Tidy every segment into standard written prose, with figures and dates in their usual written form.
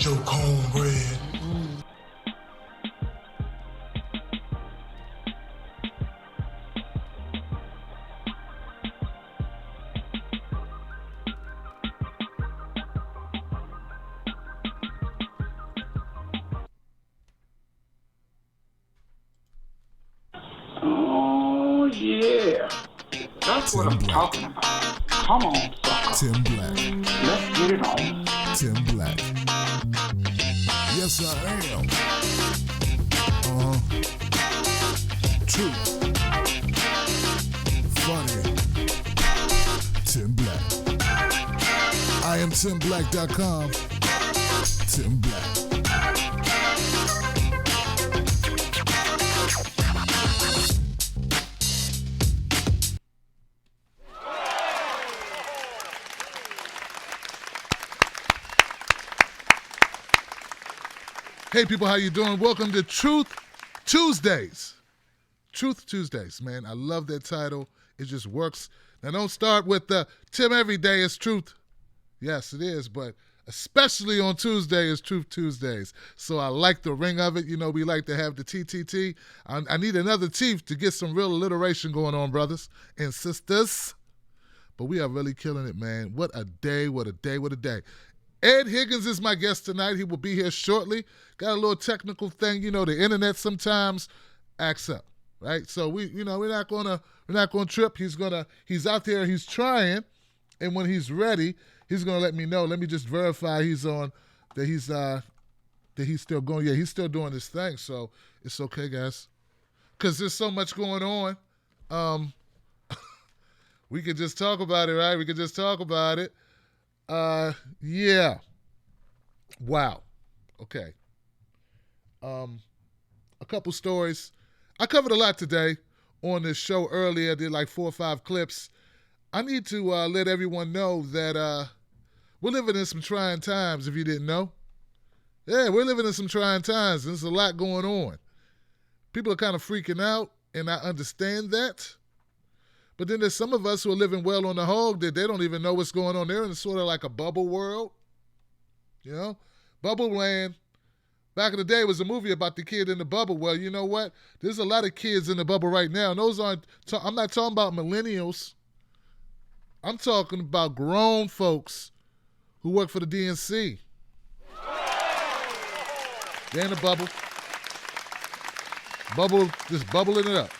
with your cornbread. Oh, yeah. That's Tim what I'm Black. talking about. Come on, sucker. Tim Black. Let's get it on. Tim Black. Yes, I am. Truth. Funny. Tim Black. I am TimBlack.com. Tim Black. Hey people, how you doing? Welcome to Truth Tuesdays. Truth Tuesdays, man. I love that title. It just works. Now don't start with Tim every day is truth. Yes, it is, but especially on Tuesday is Truth Tuesdays. So I like the ring of it. You know, we like to have the TTT. I need another T to get some real alliteration going on, brothers and sisters. But we are really killing it, man. What a day, what a day, what a day. Ed Higgins is my guest tonight. He will be here shortly. Got a little technical thing, you know, the internet sometimes acts up, right? So we're not gonna trip. He's out there, he's trying, and when he's ready, he's gonna let me know. Let me just verify he's still going. Yeah, he's still doing his thing. So it's okay, guys, because there's so much going on. We could just talk about it, right? We could just talk about it. Yeah. Wow. Okay. A couple stories. I covered a lot today on this show earlier. I did like 4 or 5 clips. I need to let everyone know that we're living in some trying times, if you didn't know. Yeah, we're living in some trying times. There's a lot going on. People are kind of freaking out, and I understand that. But then there's some of us who are living well on the hog that they don't even know what's going on. They're in sort of like a bubble world, you know? Bubble land. Back in the day, it was a movie about the kid in the bubble. Well, you know what? There's a lot of kids in the bubble right now. And I'm not talking about millennials. I'm talking about grown folks who work for the DNC. They're in the bubble. Just bubbling it up.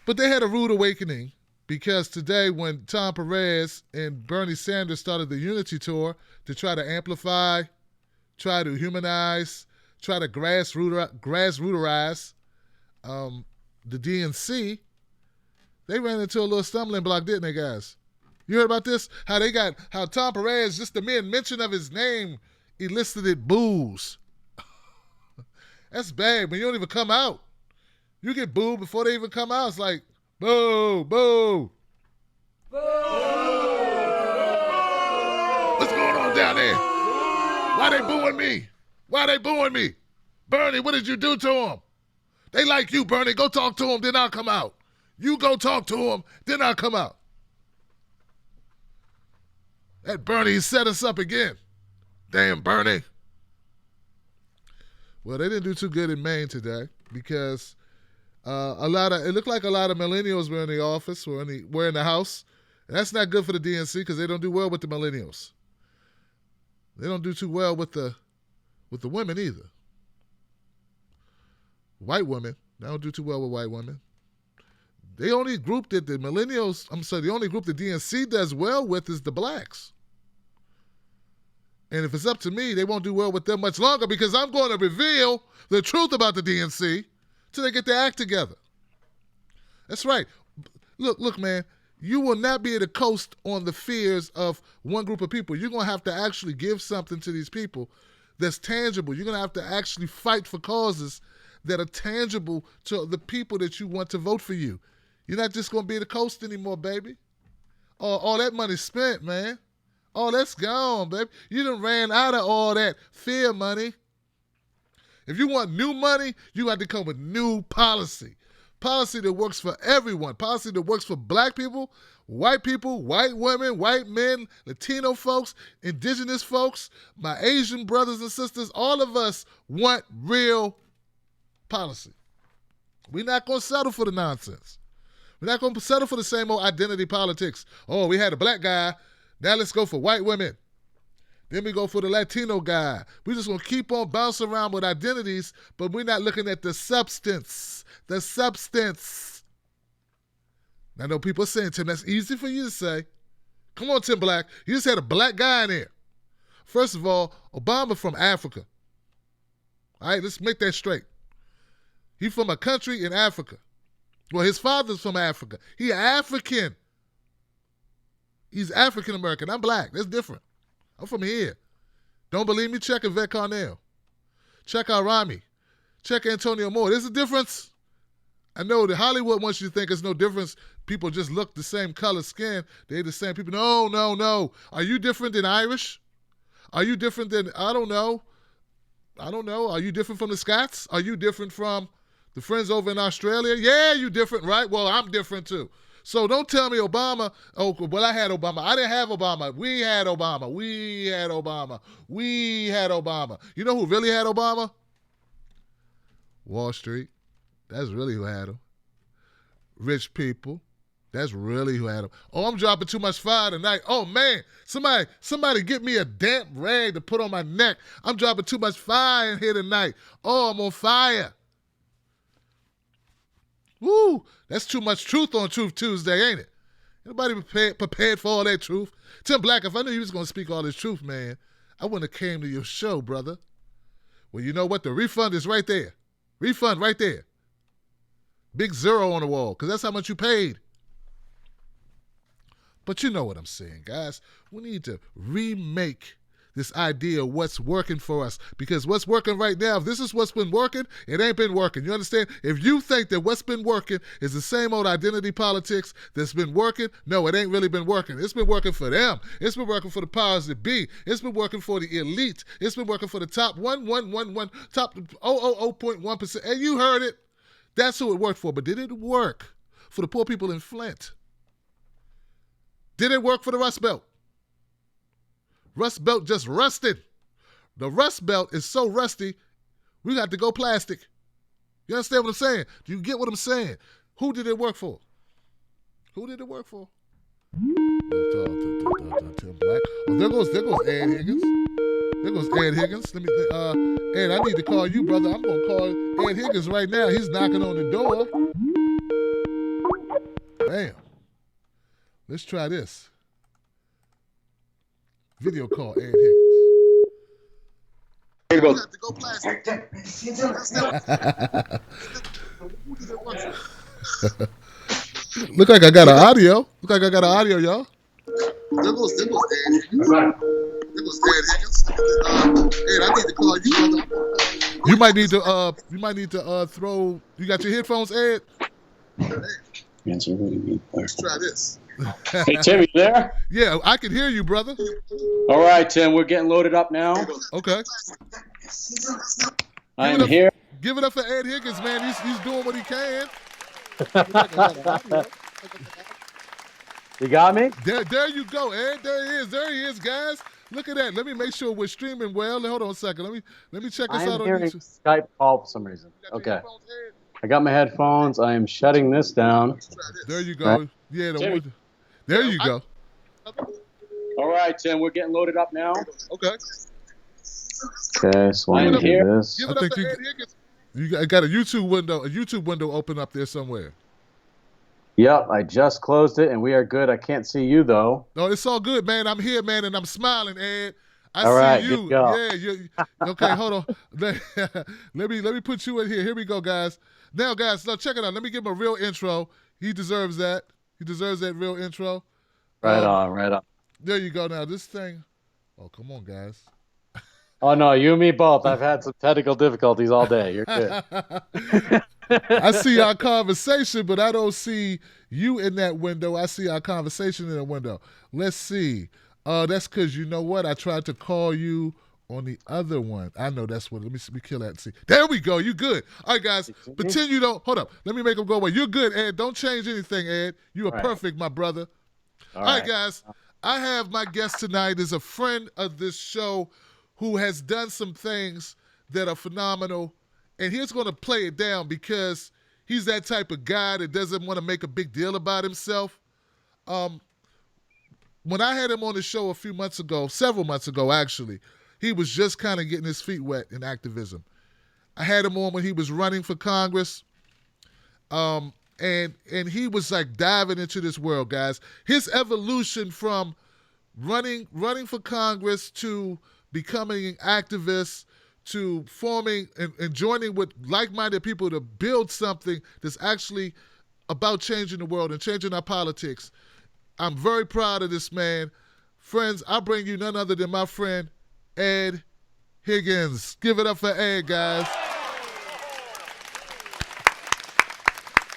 But they had a rude awakening because today when Tom Perez and Bernie Sanders started the Unity Tour to try to amplify, try to humanize, try to grassrooterize the DNC, they ran into a little stumbling block, didn't they, guys? You heard about this? How Tom Perez, just the mere mention of his name, elicited boos. That's bad when you don't even come out. You get booed before they even come out. It's like, boo, boo. Boo. What's going on down there? Why they booing me? Why they booing me? Bernie, what did you do to them? They like you, Bernie. Go talk to them, then I'll come out. You go talk to them, then I'll come out. That Bernie set us up again. Damn, Bernie. Well, they didn't do too good in Maine today because it looked like a lot of millennials were in the office, were in the house. And that's not good for the DNC because they don't do well with the millennials. They don't do too well with the women either. White women, they don't do too well with white women. The only group that the only group the DNC does well with is the blacks. And if it's up to me, they won't do well with them much longer because I'm going to reveal the truth about the DNC till they get their act together. That's right. Look, man, you will not be able to coast on the fears of one group of people. You're going to have to actually give something to these people that's tangible. You're going to have to actually fight for causes that are tangible to the people that you want to vote for you. You're not just going to be able to coast anymore, baby. All that money's spent, man. Oh, that's gone, baby. You done ran out of all that fear money. If you want new money, you got to come with new policy. policy that works for everyone, policy that works for black people, white women, white men, Latino folks, indigenous folks, my Asian brothers and sisters. All of us want real policy. We're not going to settle for the nonsense. We're not going to settle for the same old identity politics. Oh, we had a black guy. Now let's go for white women. Then we go for the Latino guy. We're just going to keep on bouncing around with identities, but we're not looking at the substance. The substance. I know people are saying, Tim, that's easy for you to say. Come on, Tim Black. You just had a black guy in there. First of all, Obama from Africa. All right, let's make that straight. He's from a country in Africa. Well, his father's from Africa. He's African. He's African-American. I'm black. That's different. I'm from here. Don't believe me? Check Yvette Carnell. Check out Rami. Check Antonio Moore. There's a difference. I know that Hollywood wants you to think there's no difference. People just look the same color skin. They're the same people. No. Are you different than Irish? Are you different than, I don't know. Are you different from the Scots? Are you different from the friends over in Australia? Yeah, you different, right? Well, I'm different too. So don't tell me Obama, oh, well, I had Obama. I didn't have Obama. We had Obama. You know who really had Obama? Wall Street. That's really who had him. Rich people. That's really who had him. Oh, I'm dropping too much fire tonight. Oh, man. Somebody get me a damp rag to put on my neck. I'm dropping too much fire in here tonight. Oh, I'm on fire. Woo, that's too much truth on Truth Tuesday, ain't it? Anybody prepared for all that truth? Tim Black, if I knew you was going to speak all this truth, man, I wouldn't have came to your show, brother. Well, you know what? The refund is right there. Refund right there. Big zero on the wall, because that's how much you paid. But you know what I'm saying, guys. We need to remake this idea of what's working for us. Because what's working right now, if this is what's been working, it ain't been working. You understand? If you think that what's been working is the same old identity politics that's been working, no, it ain't really been working. It's been working for them. It's been working for the powers that be. It's been working for the elite. It's been working for the top top 0.1%. And you heard it. That's who it worked for. But did it work for the poor people in Flint? Did it work for the Rust Belt? Rust Belt just rusted. The Rust Belt is so rusty, we got to go plastic. You understand what I'm saying? Do you get what I'm saying? Who did it work for? Who did it work for? Tim Black. Oh, there goes Ed Higgins. There goes Ed Higgins. Let me, Ed, I need to call you, brother. I'm gonna call Ed Higgins right now. He's knocking on the door. Bam. Let's try this. Video call Ed Higgins. Here goes. Look like I got an audio. Y'all. There goes Ed Higgins. There goes Ed Higgins. Ed, I need to call you, brother. You might need to throw. You got your headphones, Ed? Let's try this. Hey, Tim, you there? Yeah, I can hear you, brother. All right, Tim, we're getting loaded up now. Okay. I'm here. Give it up for Ed Higgins, man. He's doing what he can. You got me? There you go, Ed. There he is, guys. Look at that. Let me make sure we're streaming well. Hold on a second. Let me check this out on hearing YouTube. Skype call for some reason. Okay. I got my headphones. I am shutting this down. There you go. Right. Yeah, there you go. All right, Tim, we're getting loaded up now. Okay. Okay, so I'm here. This. Give it up to Ed Higgins. You got a YouTube window open up there somewhere. Yep, I just closed it, and we are good. I can't see you, though. No, it's all good, man. I'm here, man, and I'm smiling, Ed. I all see right, you. Good go. Yeah, okay, hold on. Let me put you in here. Here we go, guys. Now, guys, check it out. Let me give him a real intro. He deserves that. He deserves that real intro. Right on. There you go. Now, this thing. Oh, come on, guys. Oh, no, you and me both. I've had some technical difficulties all day. You're good. I see our conversation, but I don't see you in that window. I see our conversation in the window. Let's see. That's because you know what? I tried to call you On the other one, I know that's what. Let me kill that and see. There we go. You good? All right, guys. Pretend you don't. Hold up. Let me make them go away. You're good, Ed. Don't change anything, Ed. You are perfect, my brother. All right, guys. I have my guest tonight is a friend of this show who has done some things that are phenomenal, and he's going to play it down because he's that type of guy that doesn't want to make a big deal about himself. When I had him on the show several months ago, actually, he was just kind of getting his feet wet in activism. I had him on when he was running for Congress, and he was like diving into this world, guys. His evolution from running for Congress to becoming an activist to forming and joining with like-minded people to build something that's actually about changing the world and changing our politics. I'm very proud of this man. Friends, I bring you none other than my friend, Ed Higgins. Give it up for Ed, guys.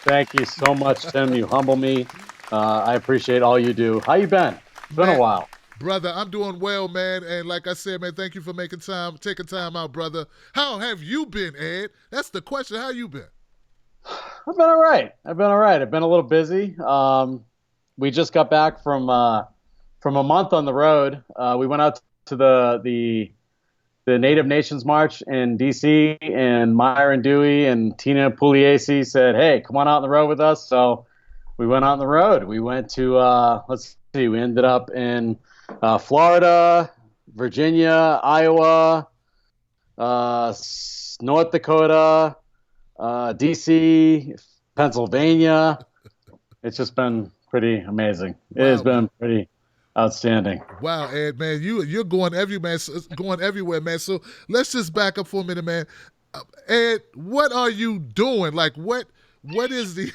Thank you so much, Tim. You humble me. I appreciate all you do. How you been? It's been a while. Brother, I'm doing well, man. And like I said, man, thank you for taking time out, brother. How have you been, Ed? That's the question. How you been? I've been all right. I've been a little busy. We just got back from a month on the road. We went out to the Native Nations March in D.C. and Myron Dewey and Tina Pugliese said, "Hey, come on out on the road with us." So we went out on the road. We went to we ended up in Florida, Virginia, Iowa, North Dakota, D.C., Pennsylvania. It's just been pretty amazing. It has been pretty outstanding. Wow, Ed, man, you're going everywhere, man. So let's just back up for a minute, man. Ed, what are you doing? Like, what is the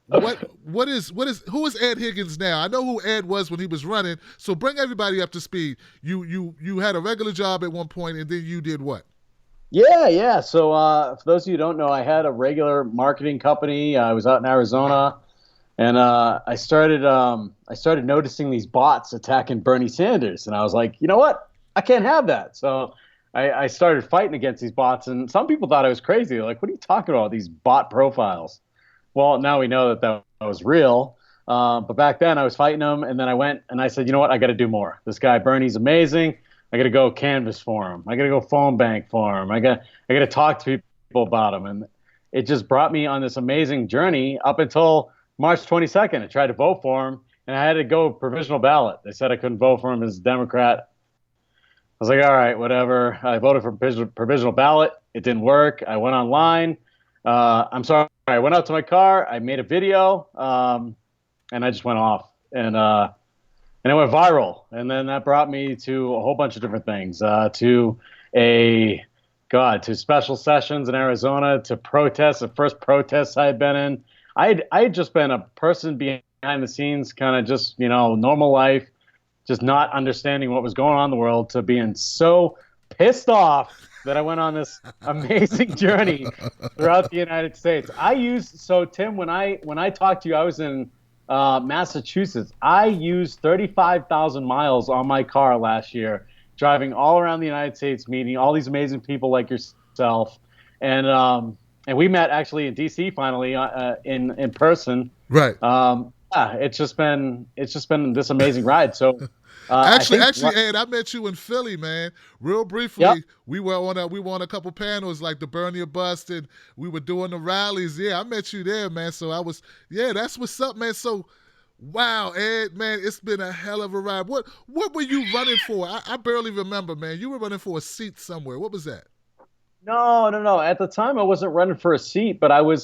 who is Ed Higgins now? I know who Ed was when he was running. So bring everybody up to speed. You had a regular job at one point, and then you did what? Yeah. So for those of you who don't know, I had a regular marketing company. I was out in Arizona. And I started noticing these bots attacking Bernie Sanders, and I was like, you know what? I can't have that. So I started fighting against these bots, and some people thought I was crazy. They're like, what are you talking about? These bot profiles? Well, now we know that was real. But back then I was fighting them, and then I went and I said, you know what? I got to do more. This guy Bernie's amazing. I got to go canvas for him. I got to go phone bank for him. I got to talk to people about him, and it just brought me on this amazing journey up until March 22nd. I tried to vote for him, and I had to go provisional ballot. They said I couldn't vote for him as a Democrat. I was like, all right, whatever. I voted for provisional ballot. It didn't work. I went online. I'm sorry. I went out to my car. I made a video, and I just went off. And it went viral. And then that brought me to a whole bunch of different things, to special sessions in Arizona, to protests, the first protests I had been in. I had just been a person behind the scenes, kind of just, normal life, just not understanding what was going on in the world, to being so pissed off that I went on this amazing journey throughout the United States. Tim, when I talked to you, I was in Massachusetts. I used 35,000 miles on my car last year, driving all around the United States, meeting all these amazing people like yourself. And we met actually in D.C. finally in person. Right. It's just been this amazing ride. So actually, Ed, I met you in Philly, man. Real briefly, yep. we were on a couple panels like the Burn Your Bust, and we were doing the rallies. Yeah, I met you there, man. So that's what's up, man. So, wow, Ed, man, it's been a hell of a ride. What were you running for? I barely remember, man. You were running for a seat somewhere. What was that? No. At the time, I wasn't running for a seat, but I was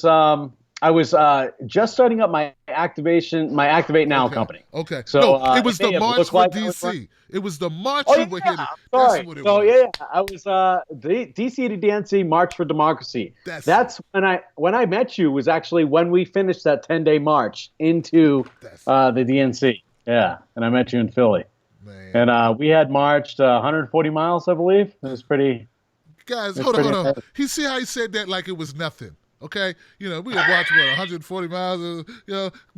just starting up my Activate Now company. Okay. So it was the March for DC. It was the march you were hitting. Sorry. That's what it was. I was the DC to DNC March for Democracy. That's when I met you, was actually when we finished that 10-day march into the DNC. Yeah, and I met you in Philly. Man. And we had marched 140 miles, I believe. It was pretty. Guys, hold on. You see how he said that like it was nothing. Okay, we could watch 140 miles.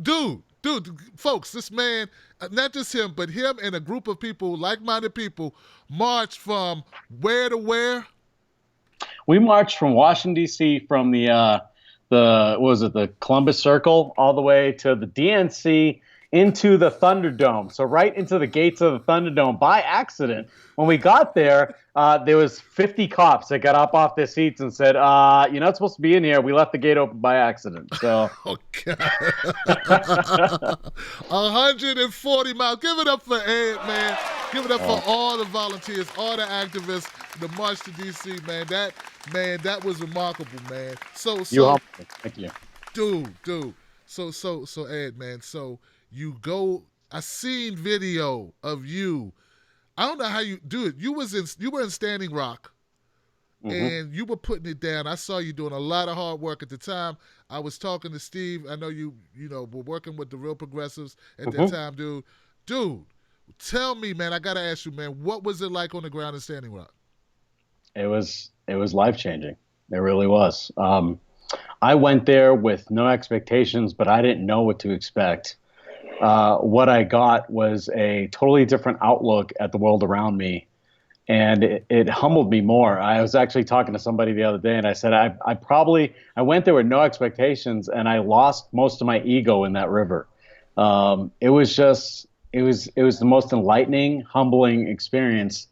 Dude, dude, folks, this man, not just him, but him and a group of people, like-minded people, marched from where to where? We marched from Washington D.C. from what was it, the Columbus Circle, all the way to the DNC into the Thunderdome. So right into the gates of the Thunderdome by accident. When we got there, there was 50 cops that got up off their seats and said, "You're not supposed to be in here. We left the gate open by accident." So, oh God, 140 miles. Give it up for Ed, man. Give it up for all the volunteers, all the activists, the march to DC, man. That was remarkable, man. So thank you, dude. So Ed, man. So you go. I seen video of you. I don't know how you do it. You were in Standing Rock, and you were putting it down. I saw you doing a lot of hard work at the time. I was talking to Steve. I know you were working with the Real Progressives at that time, dude. Dude, tell me, man. I gotta ask you, man. What was it like on the ground in Standing Rock? It was life-changing. It really was. I went there with no expectations, but I didn't know what to expect. What I got was a totally different outlook at the world around me, and it humbled me more. I was actually talking to somebody the other day, and I said I went there with no expectations, and I lost most of my ego in that river. It was the most enlightening, humbling experience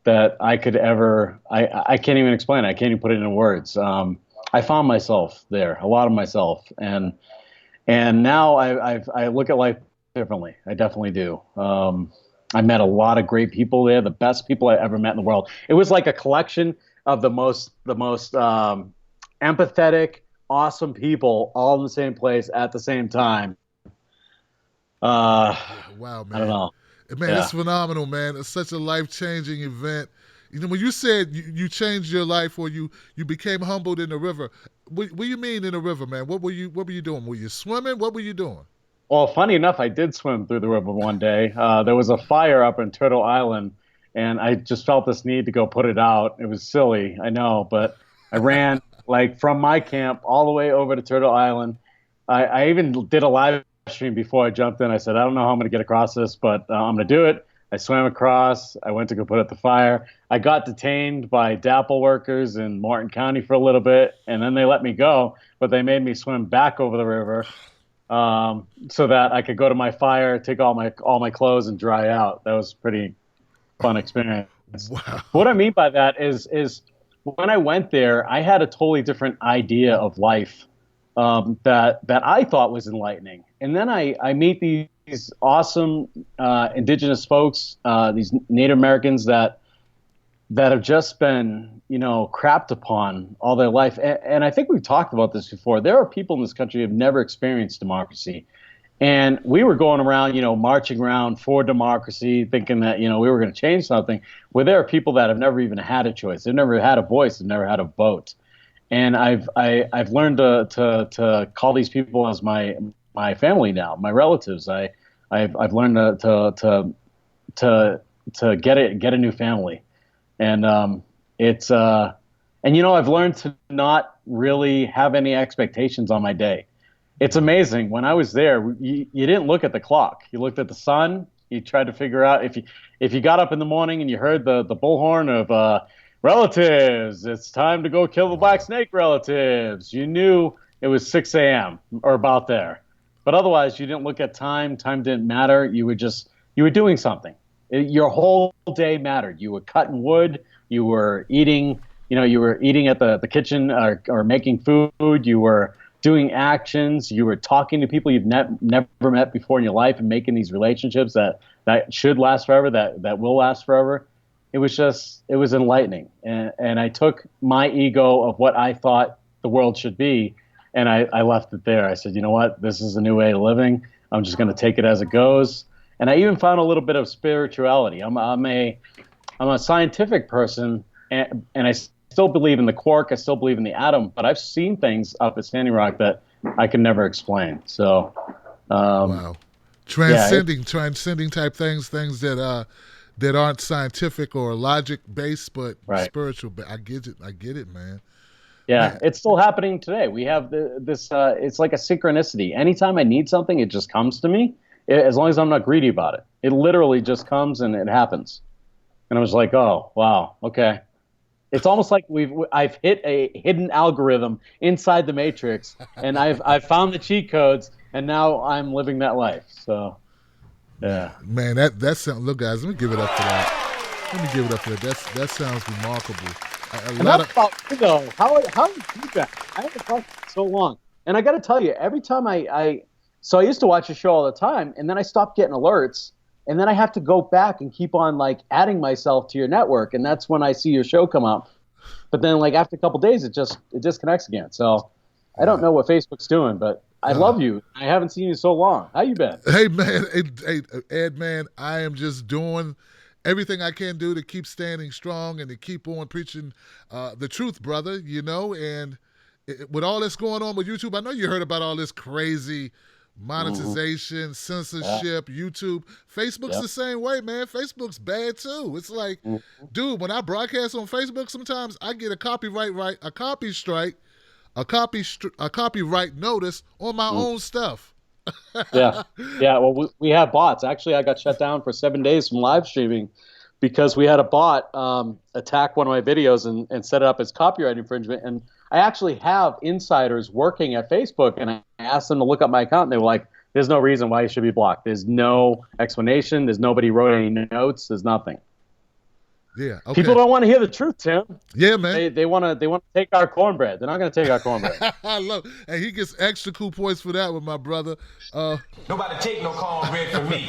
that I could ever. I can't even explain it. I can't even put it in words. I found myself there, a lot of myself, and now I look at life differently. I definitely do. I met a lot of great people there, the best people I ever met in the world. It was like a collection of the most empathetic, awesome people all in the same place at the same time. Wow, man. I don't know. Man, It's phenomenal, man. It's such a life-changing event. When you said you changed your life or you became humbled in the river, what do you mean in the river, man? What were you doing? Were you swimming? What were you doing? Well, funny enough, I did swim through the river one day. There was a fire up in Turtle Island, and I just felt this need to go put it out. It was silly, I know, but I ran from my camp all the way over to Turtle Island. I even did a live stream before I jumped in. I said, I don't know how I'm going to get across this, but I'm going to do it. I swam across. I went to go put out the fire. I got detained by DAPL workers in Martin County for a little bit, and then they let me go, but they made me swim back over the river so that I could go to my fire, take all my clothes, and dry out. That was a pretty fun experience. Wow. What I mean by that is when I went there, I had a totally different idea of life that I thought was enlightening. And then I meet these awesome indigenous folks, these Native Americans that have just been, crapped upon all their life. And I think we've talked about this before. There are people in this country who have never experienced democracy. And we were going around, marching around for democracy, thinking that, we were going to change something, where there are people that have never even had a choice. They've never had a voice. They've never had a vote. And I've learned to call these people as my family now, my relatives. I've learned to get a new family, and I've learned to not really have any expectations on my day. It's amazing. When I was there, you didn't look at the clock. You looked at the sun. You tried to figure out if you got up in the morning and you heard the bullhorn of relatives, it's time to go kill the black snake relatives. You knew it was 6 a.m. or about there. But otherwise, you didn't look at time. Time didn't matter. You were doing something. Your whole day mattered. You were cutting wood. You were eating. You were eating at the kitchen or making food. You were doing actions. You were talking to people you've never met before in your life and making these relationships that should last forever, that will last forever. It was enlightening. And I took my ego of what I thought the world should be, and I left it there. I said, you know what? This is a new way of living. I'm just going to take it as it goes. And I even found a little bit of spirituality. I'm a scientific person, and I still believe in the quark. I still believe in the atom. But I've seen things up at Standing Rock that I can never explain. So, wow, transcending type things that aren't scientific or logic based, but right. Spiritual. I get it, man. Yeah, Man, it's still happening today. We have this. It's like a synchronicity. Anytime I need something, it just comes to me. As long as I'm not greedy about it, it literally just comes and it happens. And I was like, oh wow, okay. It's almost like I've hit a hidden algorithm inside the matrix, and I've found the cheat codes, and now I'm living that life. So yeah. man, that sounds. Look, guys, let me give it up for that. Let me give it up for that. That sounds remarkable. A lot Enough of about you though. How have you been? I haven't talked to you in so long, and I got to tell you, every time so I used to watch the show all the time, and then I stopped getting alerts, and then I have to go back and keep on like adding myself to your network, and that's when I see your show come up. But then like after a couple days, it disconnects again. So I don't yeah. know what Facebook's doing, but I love you. I haven't seen you so long. How you been? Hey man, hey, Ed man, I am just doing everything I can do to keep standing strong and to keep on preaching the truth, brother. You know, and with all this going on with YouTube, I know you heard about all this crazy Mm-hmm. monetization, Yeah. censorship, YouTube. Facebook's Yep. the same way, man. Facebook's bad too. It's like, Mm-hmm. dude, when I broadcast on Facebook, sometimes I get a a copy strike, a copyright notice on my own stuff. Yeah. Yeah. Well, we have bots. Actually, I got shut down for 7 days from live streaming because we had a bot attack one of my videos and set it up as copyright infringement. And I actually have insiders working at Facebook, and I asked them to look up my account, and they were like, there's no reason why you should be blocked. There's no explanation. There's nobody wrote any notes. There's nothing. Yeah. People Okay. don't want to hear the truth, Tim. Yeah, man. They want to take our cornbread. They're not going to take our cornbread. I love. And he gets extra cool points for that with my brother. Nobody take no cornbread from me.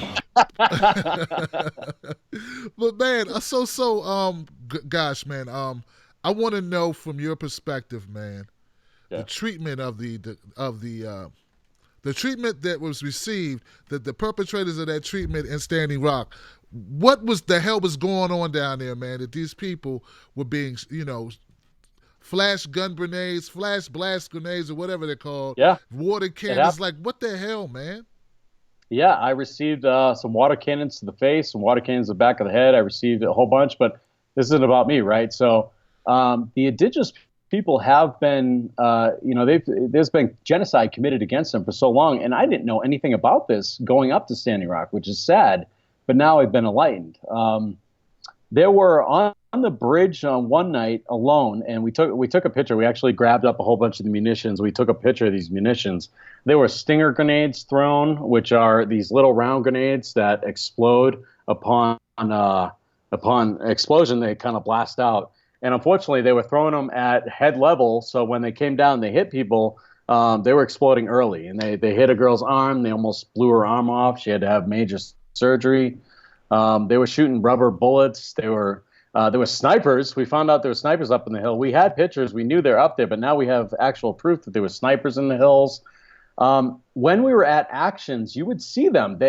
But man, gosh, man, I want to know from your perspective, man, Yeah. the treatment of the treatment that was received, that the perpetrators of that treatment in Standing Rock. What was the hell was going on down there, man? That these people were being, flash gun grenades, flash blast grenades, or whatever they're called, Yeah. water cannons. happened. Like, what the hell, man? Yeah, I received some water cannons to the face, some water cannons to the back of the head. I received a whole bunch, but this isn't about me, right? So the indigenous people have been, there's been genocide committed against them for so long, and I didn't know anything about this going up to Standing Rock, which is sad, but now I've been enlightened. There were on the bridge one night alone, and we took a picture. We actually grabbed up a whole bunch of the munitions. We took a picture of these munitions. There were stinger grenades thrown, which are these little round grenades that explode upon explosion. They kind of blast out. And unfortunately, they were throwing them at head level. So when they came down, they hit people. They were exploding early, and they hit a girl's arm. They almost blew her arm off. She had to have major surgery. They were shooting rubber bullets. There were snipers. We found out there were snipers up in the hill. We had pictures. We knew they're up there, but now we have actual proof that there were snipers in the hills. When we were at actions, you would see them.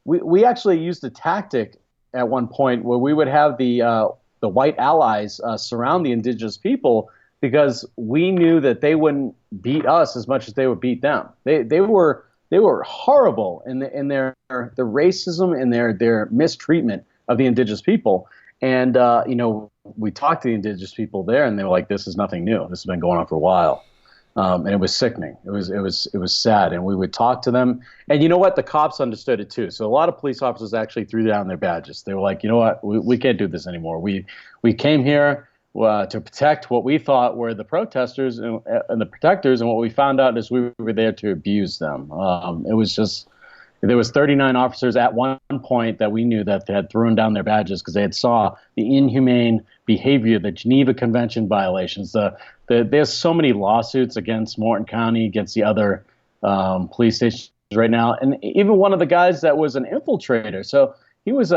We actually used a tactic at one point where we would have the white allies surround the indigenous people because we knew that they wouldn't beat us as much as they would beat them. They were horrible in their racism and their mistreatment of the indigenous people. And we talked to the indigenous people there, and they were like, "This is nothing new. This has been going on for a while." And it was sickening. It was sad. And we would talk to them. And you know what? The cops understood it too. So a lot of police officers actually threw down their badges. They were like, you know what? We can't do this anymore. We came here to protect what we thought were the protesters and the protectors. And what we found out is we were there to abuse them. It was just, there was 39 officers at one point that we knew that they had thrown down their badges because they had saw the inhumane behavior, the Geneva Convention violations. There's so many lawsuits against Morton County, against the other police stations right now, and even one of the guys that was an infiltrator. So he was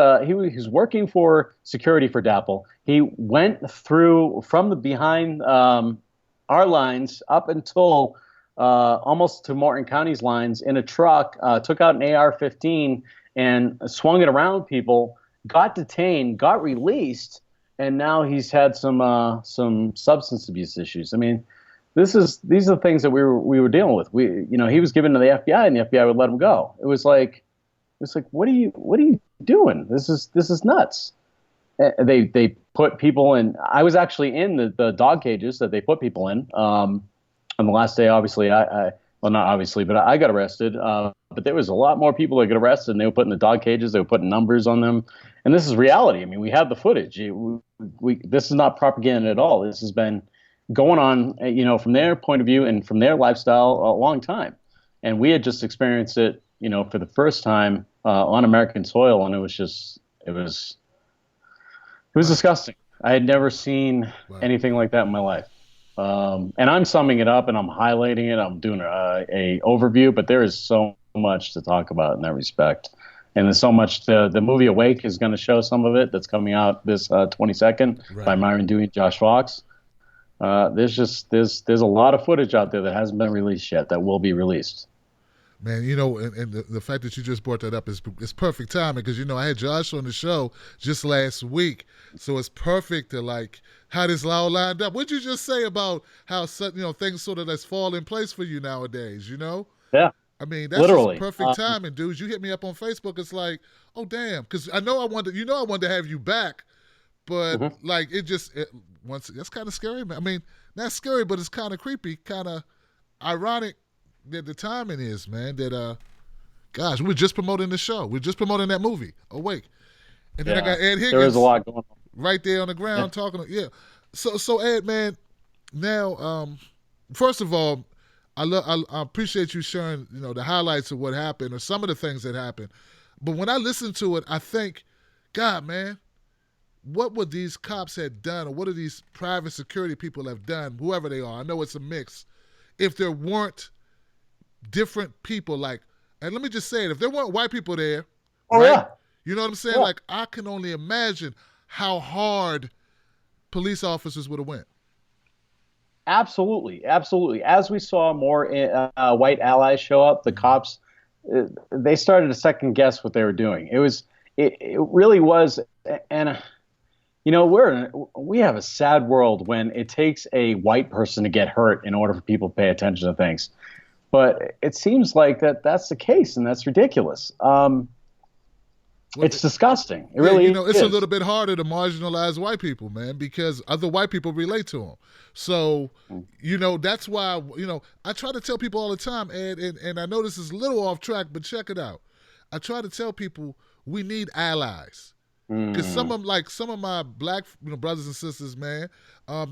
working for security for DAPL. He went through from the behind our lines up until almost to Morton County's lines in a truck, took out an AR-15 and swung it around people, got detained, got released, and now he's had some substance abuse issues. I mean, these are things that we were dealing with. He was given to the FBI, and the FBI would let him go. It was like, what are you doing? This is nuts. they put people in. I was actually in the dog cages that they put people in. On the last day, obviously, well, not obviously, but I got arrested. But there was a lot more people that got arrested, and they were put in the dog cages. They were putting numbers on them, and this is reality. I mean, we have the footage. This is not propaganda at all. This has been going on, from their point of view and from their lifestyle a long time, and we had just experienced it, for the first time on American soil, and it was disgusting. I had never seen anything like that in my life. And I'm summing it up and I'm highlighting it. I'm doing a overview, but there is so much to talk about in that respect. And there's so much. The movie Awake is going to show some of it. That's coming out this 22nd by Myron Dewey and Josh Fox. There's a lot of footage out there that hasn't been released yet that will be released. Man, and the fact that you just brought that up is perfect timing because, I had Josh on the show just last week. So it's perfect to, how this all lined up. What'd you just say about how, things sort of that's fall in place for you nowadays, Yeah. I mean, that's literally just perfect timing, dudes. You hit me up on Facebook. It's like, oh, damn. Because I wanted to have you back. But, that's kind of scary, man. I mean, not scary, but it's kind of creepy, kind of ironic. That the timing is, man, that gosh, we're just promoting the show. We're just promoting that movie, Awake. And then I got Ed Higgins. There is a lot going on. Right there on the ground talking. Yeah. So Ed, man, now, first of all, I appreciate you sharing, the highlights of what happened or some of the things that happened. But when I listen to it, I think, God, man, what would these cops have done or what are these private security people have done, whoever they are? I know it's a mix. If there weren't different people, and let me just say it, if there weren't white people there, you know what I'm saying? Yeah. I can only imagine how hard police officers would have went. Absolutely. As we saw more white allies show up, the cops, they started to second guess what they were doing. It really was, and we have a sad world when it takes a white person to get hurt in order for people to pay attention to things. But it seems like that's the case, and that's ridiculous. It's disgusting. It really is. It's a little bit harder to marginalize white people, man, because other white people relate to them. So, that's why, I try to tell people all the time, Ed, and I know this is a little off track, but check it out. I try to tell people we need allies. Because some of my black brothers and sisters, man,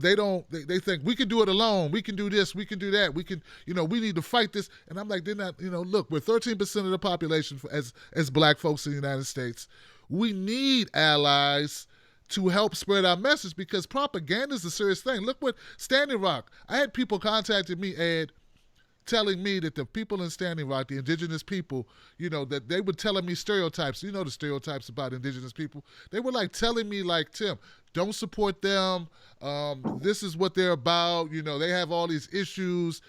they think we can do it alone. We can do this. We can do that. We can, we need to fight this. And I'm like, they're not, look, we're 13% of the population as black folks in the United States. We need allies to help spread our message because propaganda is a serious thing. Look what Standing Rock, I had people contacting me, Ed, telling me that the people in Standing Rock, the indigenous people, that they were telling me stereotypes. The stereotypes about indigenous people. They were telling me Tim, don't support them. This is what they're about. They have all these issues.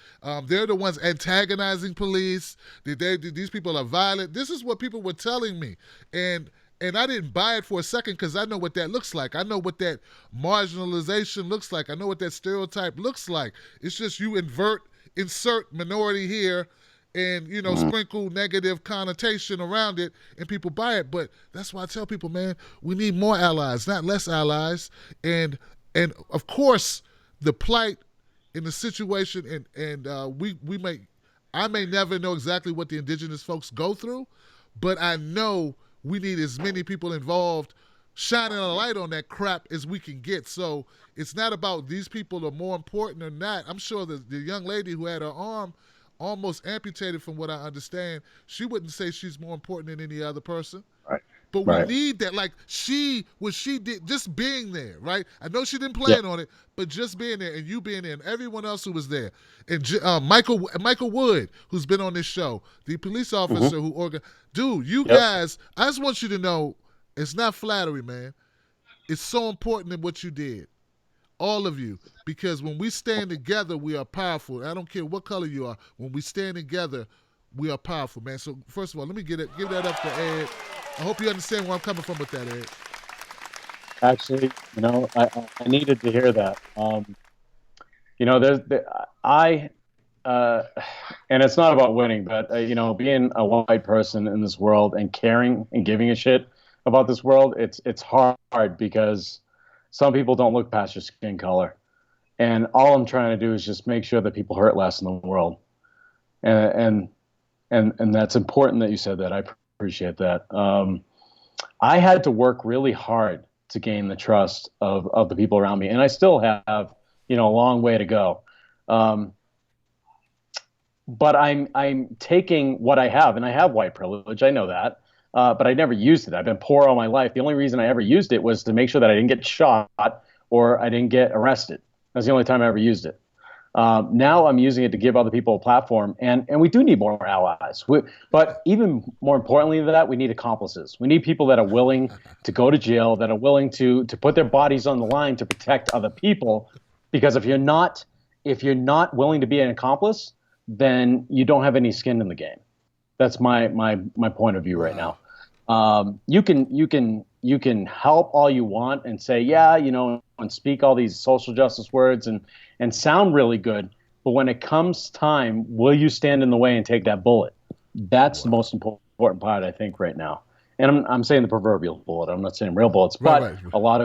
They're the ones antagonizing police. These people are violent. This is what people were telling me. And I didn't buy it for a second because I know what that looks like. I know what that marginalization looks like. I know what that stereotype looks like. It's just you insert minority here and, sprinkle negative connotation around it and people buy it. But that's why I tell people, man, we need more allies, not less allies. And of course, the plight in the situation and I may never know exactly what the indigenous folks go through, but I know we need as many people involved shining a light on that crap as we can get. So it's not about these people are more important or not. I'm sure the young lady who had her arm almost amputated, from what I understand, she wouldn't say she's more important than any other person. Right. But we need that, what she did, just being there, right? I know she didn't plan on it, but just being there and you being there and everyone else who was there. And Michael Wood, who's been on this show, the police officer who organized. Dude, you guys, I just want you to know, it's not flattery, man. It's so important in what you did. All of you. Because when we stand together, we are powerful. I don't care what color you are. When we stand together, we are powerful, man. So, first of all, let me give that up to Ed. I hope you understand where I'm coming from with that, Ed. Actually, I needed to hear that. And it's not about winning, but, being a white person in this world and caring and giving a shit about this world, it's hard because some people don't look past your skin color, and all I'm trying to do is just make sure that people hurt less in the world, and that's important that you said that. I appreciate that. I had to work really hard to gain the trust of the people around me, and I still have, a long way to go. But I'm taking what I have, and I have white privilege. I know that, but I never used it. I've been poor all my life. The only reason I ever used it was to make sure that I didn't get shot or I didn't get arrested. That's the only time I ever used it. Now I'm using it to give other people a platform, and we do need more allies. But even more importantly than that, we need accomplices. We need people that are willing to go to jail, that are willing to put their bodies on the line to protect other people. Because if you're not willing to be an accomplice, then you don't have any skin in the game. That's my point of view right now. You can help all you want and say, yeah, and speak all these social justice words and sound really good. But when it comes time, will you stand in the way and take that bullet? That's the most important part, I think, right now. And I'm saying the proverbial bullet. I'm not saying real bullets, but right. A lot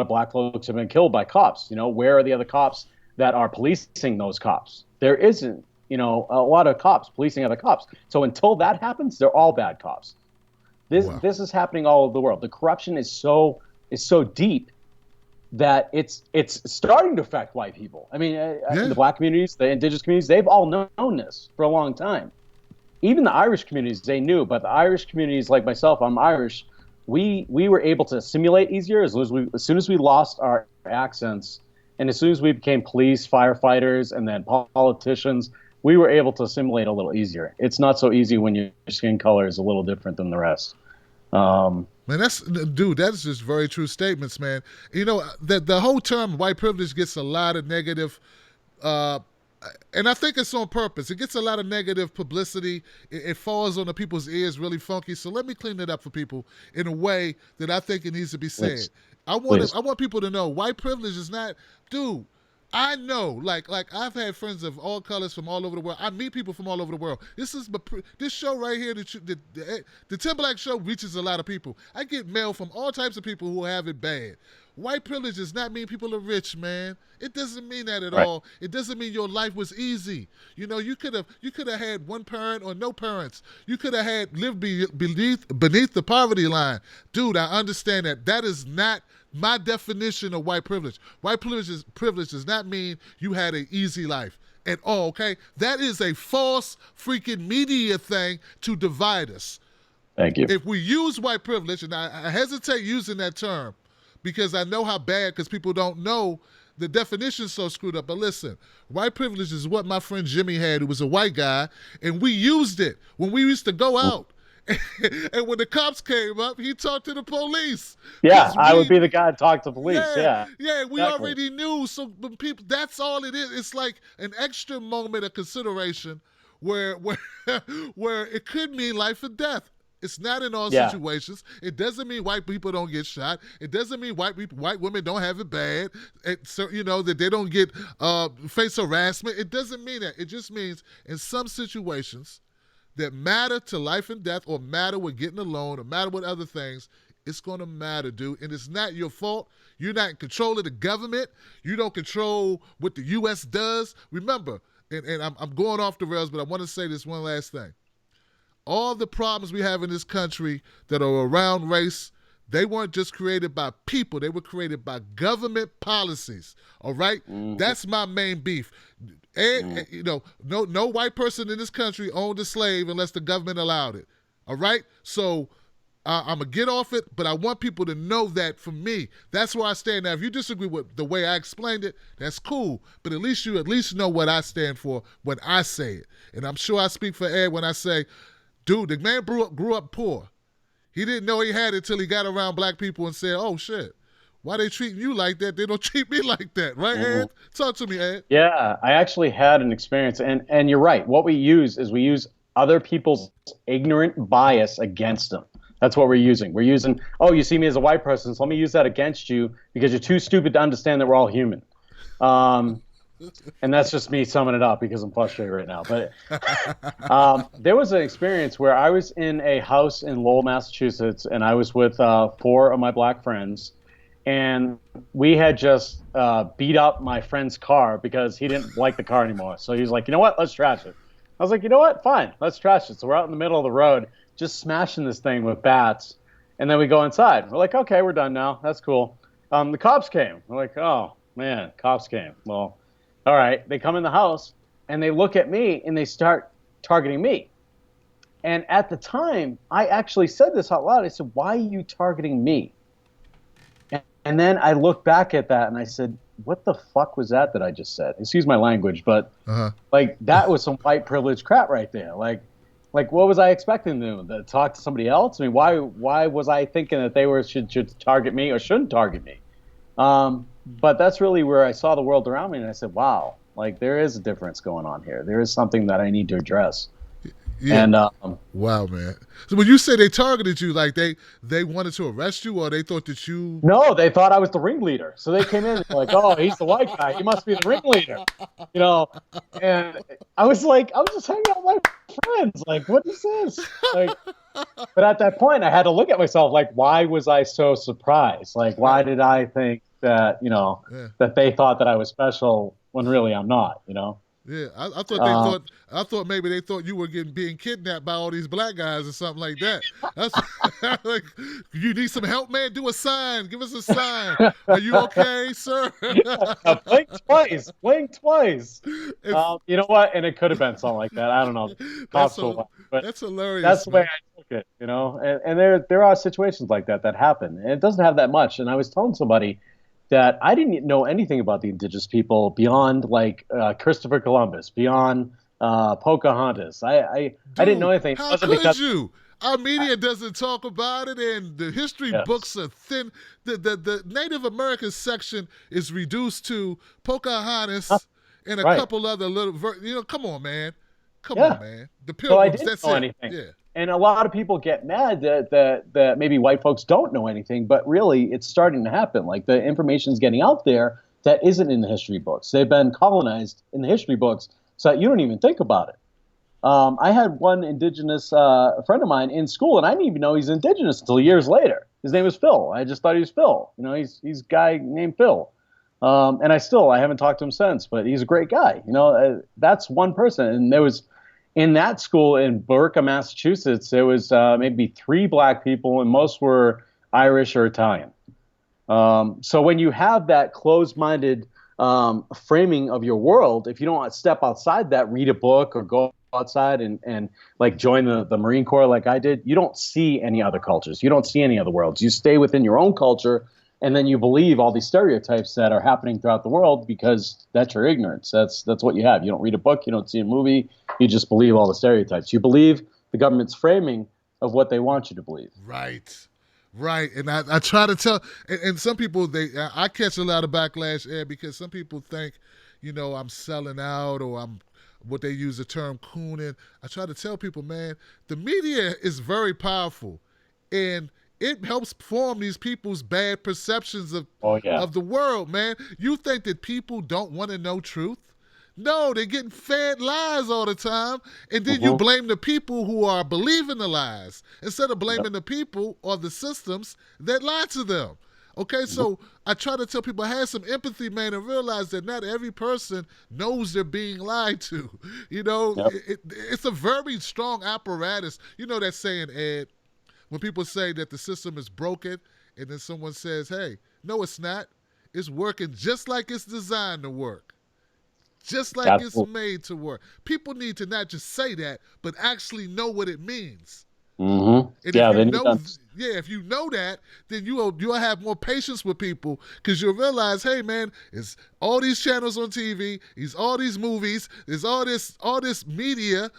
of black folks have been killed by cops. Where are the other cops that are policing those cops? There isn't, a lot of cops policing other cops. So until that happens, they're all bad cops. This is happening all over the world. The corruption is so deep that it's starting to affect white people. I mean, the black communities, the indigenous communities, they've all known this for a long time. Even the Irish communities, they knew, but the Irish communities, like myself, I'm Irish, we were able to assimilate easier as soon as we lost our accents, and as soon as we became police, firefighters, and then politicians, we were able to assimilate a little easier. It's not so easy when your skin color is a little different than the rest. Man, that's just very true statements, man. The whole term white privilege gets a lot of negative, and I think it's on purpose. It gets a lot of negative publicity. It falls on the people's ears really funky. So let me clean it up for people in a way that I think it needs to be said. Please. I want people to know white privilege is not, dude. I know, like I've had friends of all colors from all over the world. I meet people from all over the world. This show right here, the Tim Black Show reaches a lot of people. I get mail from all types of people who have it bad. White privilege does not mean people are rich, man. It doesn't mean that at all. It doesn't mean your life was easy. You could have had one parent or no parents. You could have had lived beneath the poverty line. Dude, I understand that. That is not my definition of white privilege. White privilege does not mean you had an easy life at all, okay? That is a false freaking media thing to divide us. Thank you. If we use white privilege, and I hesitate using that term because I know how bad, because people don't know the definition's so screwed up. But listen, white privilege is what my friend Jimmy had, who was a white guy, and we used it when we used to go out. And when the cops came up, he talked to the police. Yeah, I would be the guy to talk to police. Yeah, we already knew. So people, that's all it is. It's like an extra moment of consideration where it could mean life or death. It's not in all situations. It doesn't mean white people don't get shot. It doesn't mean white women don't have it bad. That they don't get face harassment. It doesn't mean that. It just means in some situations that matter to life and death, or matter with getting a loan, or matter with other things, it's going to matter, dude. And it's not your fault. You're not in control of the government. You don't control what the U.S. does. Remember, and I'm going off the rails, but I want to say this one last thing. All the problems we have in this country that are around race, they weren't just created by people. They were created by government policies, all right? Mm-hmm. That's my main beef. And, no white person in this country owned a slave unless the government allowed it. All right? So I'm going to get off it, but I want people to know that for me, that's where I stand. Now, if you disagree with the way I explained it, that's cool. But at least you know what I stand for when I say it. And I'm sure I speak for Ed when I say, dude, the man grew up poor. He didn't know he had it until he got around black people and said, oh, shit. Why they treating you like that? They don't treat me like that, right, Mm-hmm. Ed? Talk to me, Ed. Yeah, I actually had an experience, and you're right. What we use other people's ignorant bias against them. That's what we're using. We're using, oh, you see me as a white person, so let me use that against you because you're too stupid to understand that we're all human. And that's just me summing it up because I'm frustrated right now. But there was an experience where I was in a house in Lowell, Massachusetts, and I was with four of my black friends, and we had just beat up my friend's car because he didn't like the car anymore. So he was like, you know what, let's trash it. I was like, you know what, fine, let's trash it. So we're out in the middle of the road, just smashing this thing with bats, and then we go inside. We're like, okay, we're done now. That's cool. The cops came. We're like, oh man, cops came. Well, all right. They come in the house and they look at me and they start targeting me. And at the time, I actually said this out loud. I said, why are you targeting me? And then I looked back at that and I said, what the fuck was that I just said? Excuse my language, but like that was some white privilege crap right there. Like what was I expecting them to talk to somebody else? I mean, why was I thinking that they should target me or shouldn't target me? But that's really where I saw the world around me, and I said, wow, like there is a difference going on here. There is something that I need to address. Yeah. And wow, man. So when you say they targeted you, like they wanted to arrest you, or they thought that you... No, they thought I was the ringleader. So they came in like, oh, he's the white guy. He must be the ringleader. You know, and I was like, I was just hanging out with my friends. Like, what is this? Like, but at that point, I had to look at myself like, why was I so surprised? Like, why did I think that, you know, that they thought that I was special when really I'm not, you know? Yeah, I thought maybe they thought you were being kidnapped by all these black guys or something like that. That's like, you need some help, man? Do a sign. Give us a sign. Are you okay, sir? Blink twice. You know what? And it could have been something like that. I don't know. That's hilarious. That's the way I took it, you know. And there are situations like that happen, and it doesn't have that much. And I was telling somebody that I didn't know anything about the indigenous people beyond like Christopher Columbus, beyond Pocahontas. I didn't know anything. How could you? Our media doesn't talk about it, and the history books are thin. The Native American section is reduced to Pocahontas and a couple other little. Come on, man. Come on, man. The Pilgrims. So I didn't know anything. Yeah. And a lot of people get mad that maybe white folks don't know anything, but really it's starting to happen. Like the information's getting out there that isn't in the history books. They've been colonized in the history books so that you don't even think about it. I had one indigenous friend of mine in school, and I didn't even know he's indigenous until years later. His name was Phil. I just thought he was Phil. You know, he's a guy named Phil. And I haven't talked to him since, but he's a great guy. You know, that's one person. And there was... In that school in Billerica, Massachusetts, there was maybe 3 black people, and most were Irish or Italian. So when you have that closed-minded framing of your world, if you don't step outside that, read a book or go outside and like join the Marine Corps like I did, you don't see any other cultures. You don't see any other worlds. You stay within your own culture, and then you believe all these stereotypes that are happening throughout the world because that's your ignorance. That's what you have. You don't read a book. You don't see a movie. You just believe all the stereotypes. You believe the government's framing of what they want you to believe. Right. And I try to tell, and some people, I catch a lot of backlash, Ed, because some people think, you know, I'm selling out or I'm what they use the term cooning. I try to tell people, man, the media is very powerful, and it helps form these people's bad perceptions of the world, man. You think that people don't want to know truth? No, they're getting fed lies all the time, and then you blame the people who are believing the lies instead of blaming the people or the systems that lie to them. Okay, so I try to tell people, have some empathy, man, and realize that not every person knows they're being lied to. You know, it's a very strong apparatus. You know that saying, Ed, when people say that the system is broken, and then someone says, hey, no, it's not. It's working just like it's designed to work. Just like it's made to work. People need to not just say that, but actually know what it means. Mm-hmm. And if you know that, then you'll have more patience with people because you'll realize, hey man, it's all these channels on TV, it's all these movies, there's all this media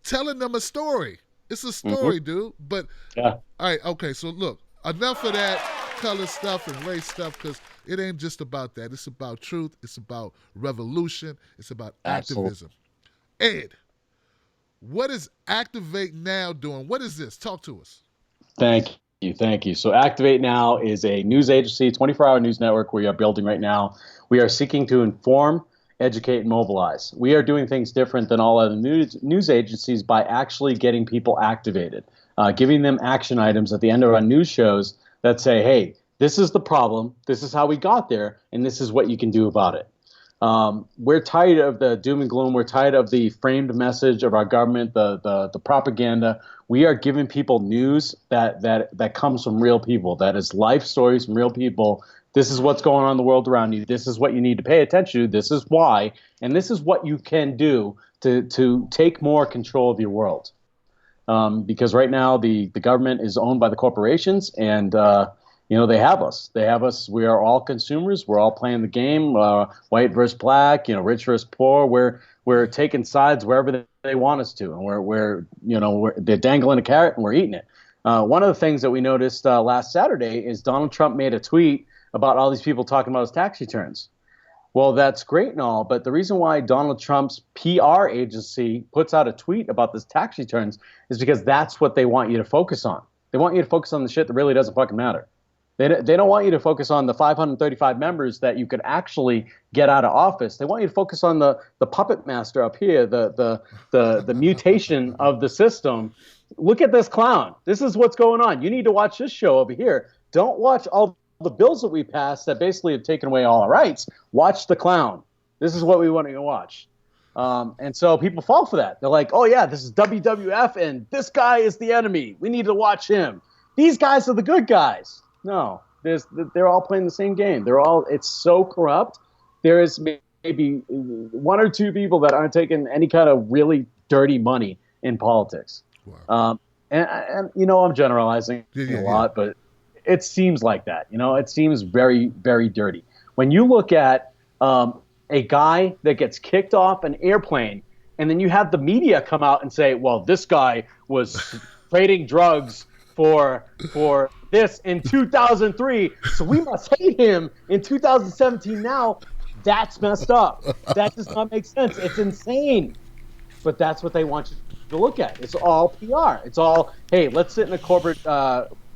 telling them a story. It's a story, dude. But all right, okay. So look, enough of that color stuff and race stuff because it ain't just about that. It's about truth. It's about revolution. It's about activism. Ed, what is Activate Now doing? What is this? Talk to us. Thank you. So Activate Now is a news agency, 24-hour news network we are building right now. We are seeking to inform educate, and mobilize. We are doing things different than all other news agencies by actually getting people activated, giving them action items at the end of our news shows that say, hey, this is the problem, this is how we got there, and this is what you can do about it. We're tired of the doom and gloom. We're tired of the framed message of our government, the propaganda. We are giving people news that comes from real people, that is life stories from real people. This is what's going on in the world around you. This is what you need to pay attention to. This is why. And this is what you can do to take more control of your world. Because right now the government is owned by the corporations, and they have us. They have us. We are all consumers. We're all playing the game. White versus black. Rich versus poor. We're taking sides wherever they want us to, and they're dangling a carrot and we're eating it. One of the things that we noticed last Saturday is Donald Trump made a tweet about all these people talking about his tax returns. Well, that's great and all, but the reason why Donald Trump's PR agency puts out a tweet about this tax returns is because that's what they want you to focus on. They want you to focus on the shit that really doesn't fucking matter. They don't want you to focus on the 535 members that you could actually get out of office. They want you to focus on the puppet master up here, the mutation of the system. Look at this clown. This is what's going on. You need to watch this show over here. Don't watch all the bills that we passed that basically have taken away all our rights. Watch the clown. This is what we want to watch. And so people fall for that. They're like, oh, yeah, this is WWF, and this guy is the enemy. We need to watch him. These guys are the good guys. No, they're all playing the same game. It's so corrupt. There is maybe one or two people that aren't taking any kind of really dirty money in politics. Wow. And I'm generalizing a lot, but it seems like that. It seems very, very dirty. When you look at a guy that gets kicked off an airplane, and then you have the media come out and say, well, this guy was trading drugs for this in 2003, so we must hate him in 2017 now. That's messed up. That does not make sense. It's insane. But that's what they want you to look at. It's all PR. It's all, hey, let's sit in a corporate,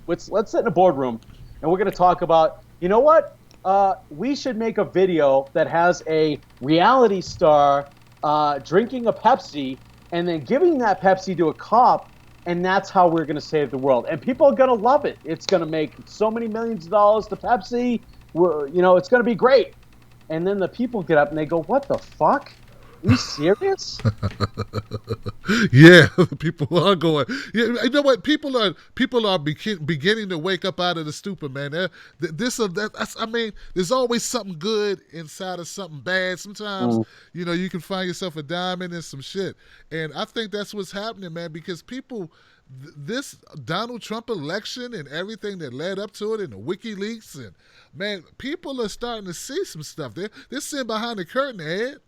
let's sit in a boardroom, and we're going to talk about, you know what? We should make a video that has a reality star drinking a Pepsi and then giving that Pepsi to a cop, and that's how we're going to save the world. And people are going to love it. It's going to make so many millions of dollars to Pepsi. It's going to be great. And then the people get up and they go, what the fuck? Are you serious? Yeah, people are going. Yeah, you know what? People are beginning to wake up out of the stupor, man. There's always something good inside of something bad. Sometimes, you can find yourself a diamond in some shit, and I think that's what's happening, man. Because people, this Donald Trump election and everything that led up to it, and the WikiLeaks, and man, people are starting to see some stuff. They're seeing behind the curtain, Ed.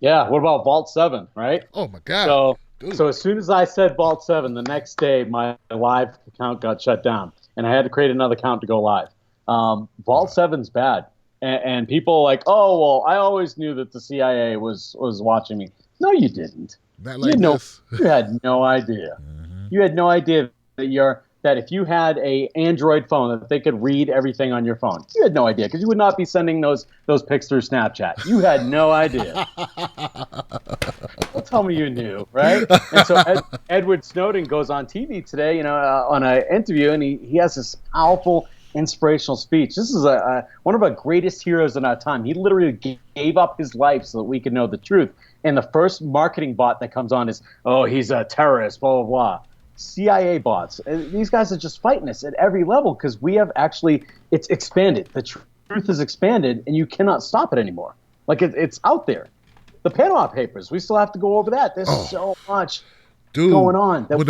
Yeah, what about Vault 7, right? Oh, my God. So as soon as I said Vault 7, the next day my live account got shut down, and I had to create another account to go live. Vault 7's bad. And people are like, oh, well, I always knew that the CIA was watching me. No, you didn't. Not like this. You had no idea. Mm-hmm. You had no idea that if you had a Android phone, that they could read everything on your phone. You had no idea, because you would not be sending those pics through Snapchat. You had no idea. Don't tell me you knew, right? And so Edward Snowden goes on TV today, on an interview, and he has this powerful, inspirational speech. This is one of our greatest heroes in our time. He literally gave up his life so that we could know the truth. And the first marketing bot that comes on is, oh, he's a terrorist, blah, blah, blah. CIA bots. These guys are just fighting us at every level because we have it's expanded. The truth is expanded, and you cannot stop it anymore. Like, it's out there. The Panama Papers, we still have to go over that. There's so much going on that when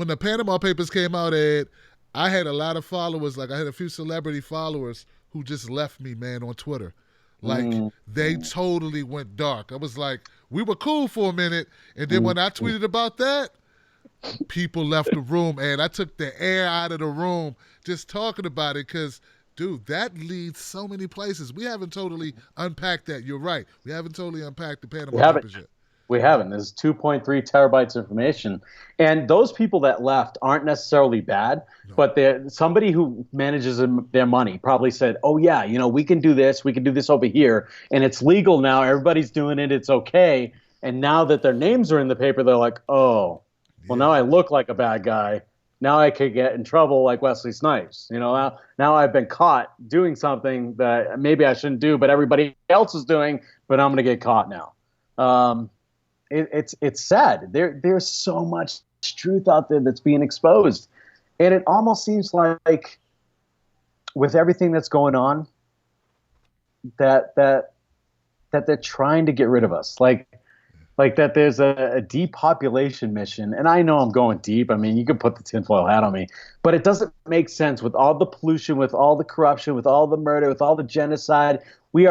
the Panama Papers came out, Ed, I had a lot of followers. Like, I had a few celebrity followers who just left me, man, on Twitter. Like, they totally went dark. I was like, we were cool for a minute, and then when I tweeted about that, people left the room, and I took the air out of the room just talking about it because, dude, that leads so many places. We haven't totally unpacked that. You're right. We haven't totally unpacked the Panama Papers yet. We haven't. There's 2.3 terabytes of information. And those people that left aren't necessarily bad, but somebody who manages their money probably said, oh, yeah, we can do this. We can do this over here. And it's legal now. Everybody's doing it. It's okay. And now that their names are in the paper, they're like, oh, well, now I look like a bad guy. Now I could get in trouble like Wesley Snipes. Now I've been caught doing something that maybe I shouldn't do, but everybody else is doing, but I'm going to get caught now. It's sad. There's so much truth out there that's being exposed. And it almost seems like with everything that's going on, that they're trying to get rid of us. Like that there's a depopulation mission. And I know I'm going deep. I mean, you could put the tinfoil hat on me, but it doesn't make sense with all the pollution, with all the corruption, with all the murder, with all the genocide. We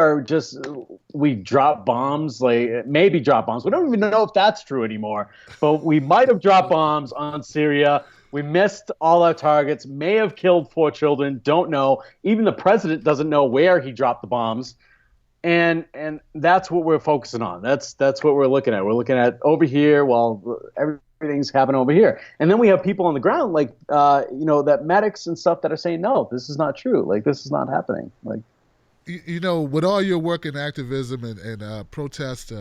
drop bombs, maybe drop bombs. We don't even know if that's true anymore, but we might have dropped bombs on Syria. We missed all our targets, may have killed 4 children, don't know. Even the president doesn't know where he dropped the bombs. And that's what we're focusing on. That's what we're looking at. We're looking at over here while everything's happening over here. And then we have people on the ground, that medics and stuff that are saying, no, this is not true. Like, this is not happening. Like, with all your work in activism and protest,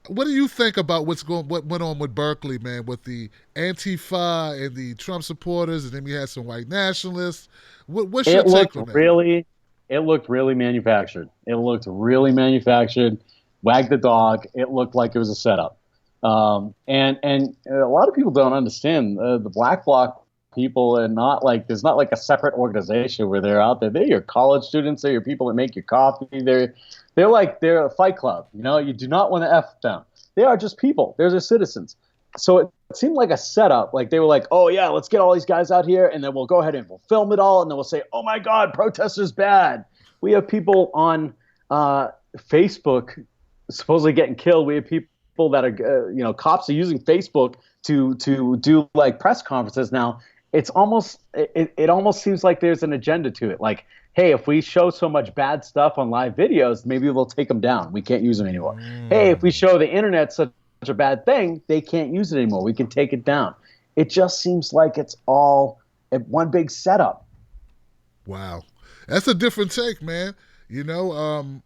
what do you think about what went on with Berkeley, man, with the Antifa and the Trump supporters, and then we had some white nationalists? What's your take on that? It looked really manufactured. Wag the dog. It looked like it was a setup. And a lot of people don't understand the Black Bloc people, and there's not like a separate organization where they're out there. They're your college students. They're your people that make your coffee. They're a fight club. You do not want to F them. They are just people. They're just citizens. So it seemed like a setup. Like they were like, oh yeah, let's get all these guys out here, and then we'll go ahead and we'll film it all, and then we'll say, oh my God, protesters bad. We have people on Facebook supposedly getting killed. We have people that are, cops are using Facebook to do like press conferences now. It's almost it almost seems like there's an agenda to it. Like, hey, if we show so much bad stuff on live videos, maybe we'll take them down. We can't use them anymore. Hey, if we show the internet such a bad thing, they can't use it anymore. We can take it down. It just seems like it's all one big setup. Wow. That's a different take, man. I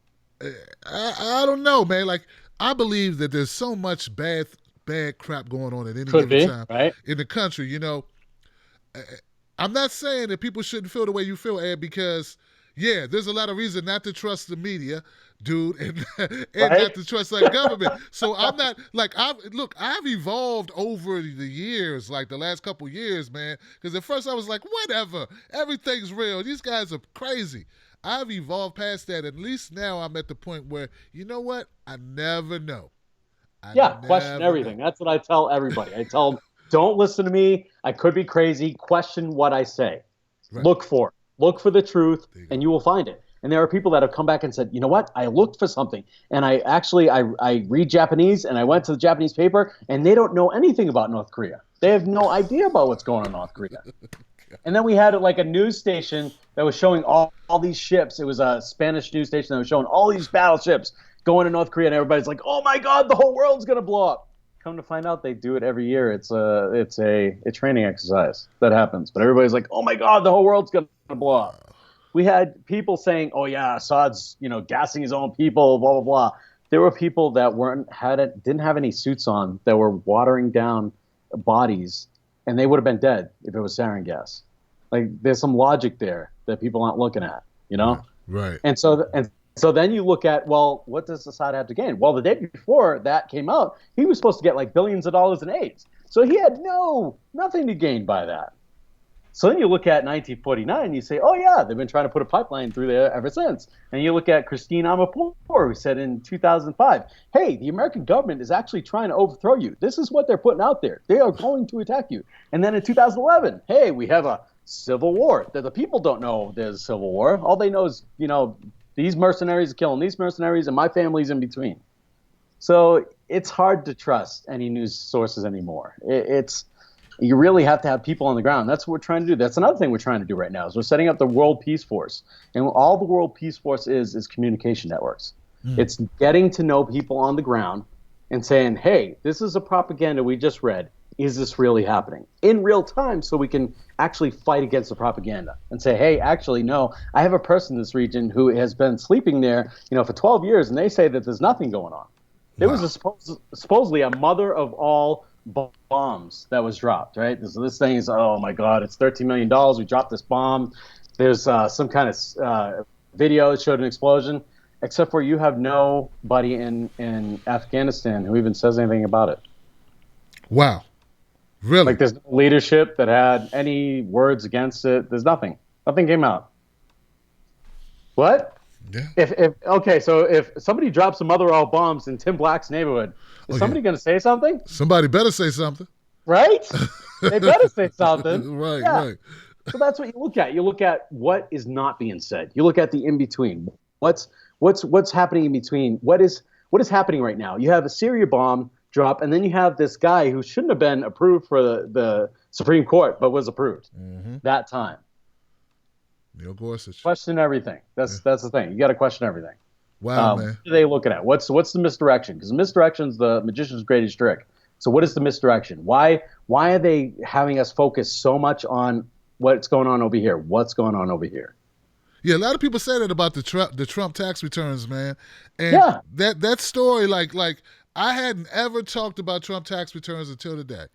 don't know, man. Like, I believe that there's so much bad crap going on at any given time in the country. I'm not saying that people shouldn't feel the way you feel, Ed, because there's a lot of reason not to trust the media, dude, and not to trust our government. So I'm not I've evolved over the years, like the last couple years, man. Because at first I was like, whatever, everything's real. These guys are crazy. I've evolved past that. At least now I'm at the point where, you know what? I never know. Question everything. That's what I tell everybody. I tell them, don't listen to me. I could be crazy. Question what I say. Right. Look for the truth, and you will find it. And there are people that have come back and said, you know what? I looked for something, and I read Japanese, and I went to the Japanese paper, and they don't know anything about North Korea. They have no idea about what's going on in North Korea. And then we had like a news station that was showing all these ships. It was a Spanish news station that was showing all these battleships going to North Korea, and everybody's like, oh my God, the whole world's going to blow up. Come to find out, they do it every year. It's a training exercise that happens. But everybody's like, oh my God, the whole world's going to blow up. We had people saying, oh yeah, Assad's, gassing his own people, blah, blah, blah. There were people that didn't have any suits on that were watering down bodies, and they would have been dead if it was sarin gas. Like, there's some logic there that people aren't looking at, Right. And so then you look at, well, what does Assad have to gain? Well, the day before that came out, he was supposed to get like billions of dollars in aid. So he had nothing to gain by that. So then you look at 1949 and you say, oh yeah, they've been trying to put a pipeline through there ever since. And you look at Christine Amanpour, who said in 2005, hey, the American government is actually trying to overthrow you. This is what they're putting out there. They are going to attack you. And then in 2011, hey, we have a civil war. The people don't know there's a civil war. All they know is, these mercenaries are killing these mercenaries and my family's in between. So it's hard to trust any news sources anymore. You really have to have people on the ground. That's what we're trying to do. That's another thing we're trying to do right now is we're setting up the World Peace Force. And all the World Peace Force is communication networks. It's getting to know people on the ground and saying, hey, this is a propaganda we just read. Is this really happening in real time, so we can actually fight against the propaganda and say, hey, actually, no, I have a person in this region who has been sleeping there, for 12 years, and they say that there's nothing going on. There was supposedly a mother of all bombs that was dropped, right? So this thing is, oh my God, it's $13 million. We dropped this bomb. There's some kind of video that showed an explosion, except for you have nobody in Afghanistan who even says anything about it. Wow. Really? Like, there's no leadership that had any words against it. There's nothing. Nothing came out. What? Yeah. So if somebody drops some mother all bombs in Tim Black's neighborhood, is somebody going to say something? Somebody better say something. Right? They better say something. Right, yeah. right. So that's what you look at. You look at what is not being said. You look at the in between. What's happening in between? What is happening right now? You have a Syria bomb drop, and then you have this guy who shouldn't have been approved for the Supreme Court, but was approved that time. Neil Gorsuch. Question everything. That's the thing. You got to question everything. Wow, man. What are they looking at? What's the misdirection? Because misdirection's the magician's greatest trick. So what is the misdirection? Why are they having us focus so much on what's going on over here? What's going on over here? Yeah, a lot of people say that about the Trump tax returns, man. And that story, like I hadn't ever talked about Trump tax returns until today.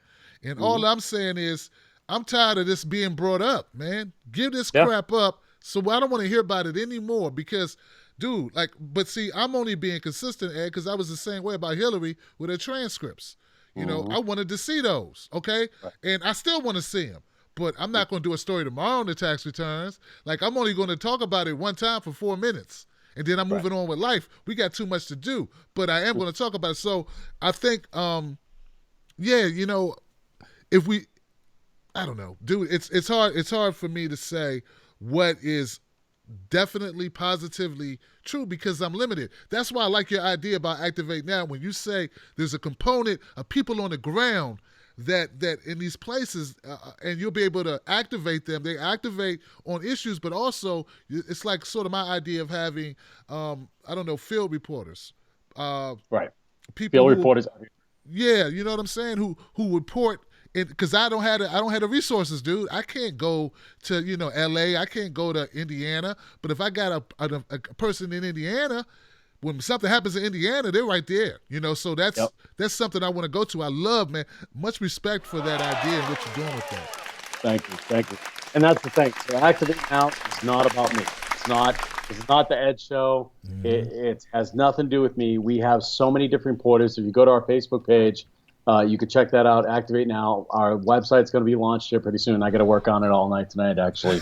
And all I'm saying is I'm tired of this being brought up, man. Give this crap up. So I don't want to hear about it anymore because, dude, but see, I'm only being consistent, Ed, because I was the same way about Hillary with her transcripts. You know, I wanted to see those, okay? Right. And I still want to see them. But I'm not going to do a story tomorrow on the tax returns. Like, I'm only going to talk about it one time for 4 minutes. And then I'm moving on with life. We got too much to do. But I am going to talk about it. So I think, if we, I don't know, dude, it's hard for me to say what is definitely positively true because I'm limited. That's why I like your idea about Activate Now. When you say there's a component of people on the ground that in these places, and you'll be able to activate them. They activate on issues, but also it's like sort of my idea of having, field reporters. Right. People field reporters. Yeah, you know what I'm saying? Who report. Because I don't have the resources, dude. I can't go to L.A. I can't go to Indiana. But if I got a person in Indiana, when something happens in Indiana, they're right there. So that's something I want to go to. I love, man. Much respect for that idea and what you're doing with that. Thank you. And that's the thing. So Activate Now is not about me. It's not the Ed Show. It has nothing to do with me. We have so many different reporters. If you go to our Facebook page, you can check that out. Activate Now. Our website's going to be launched here pretty soon. I got to work on it all night tonight, actually.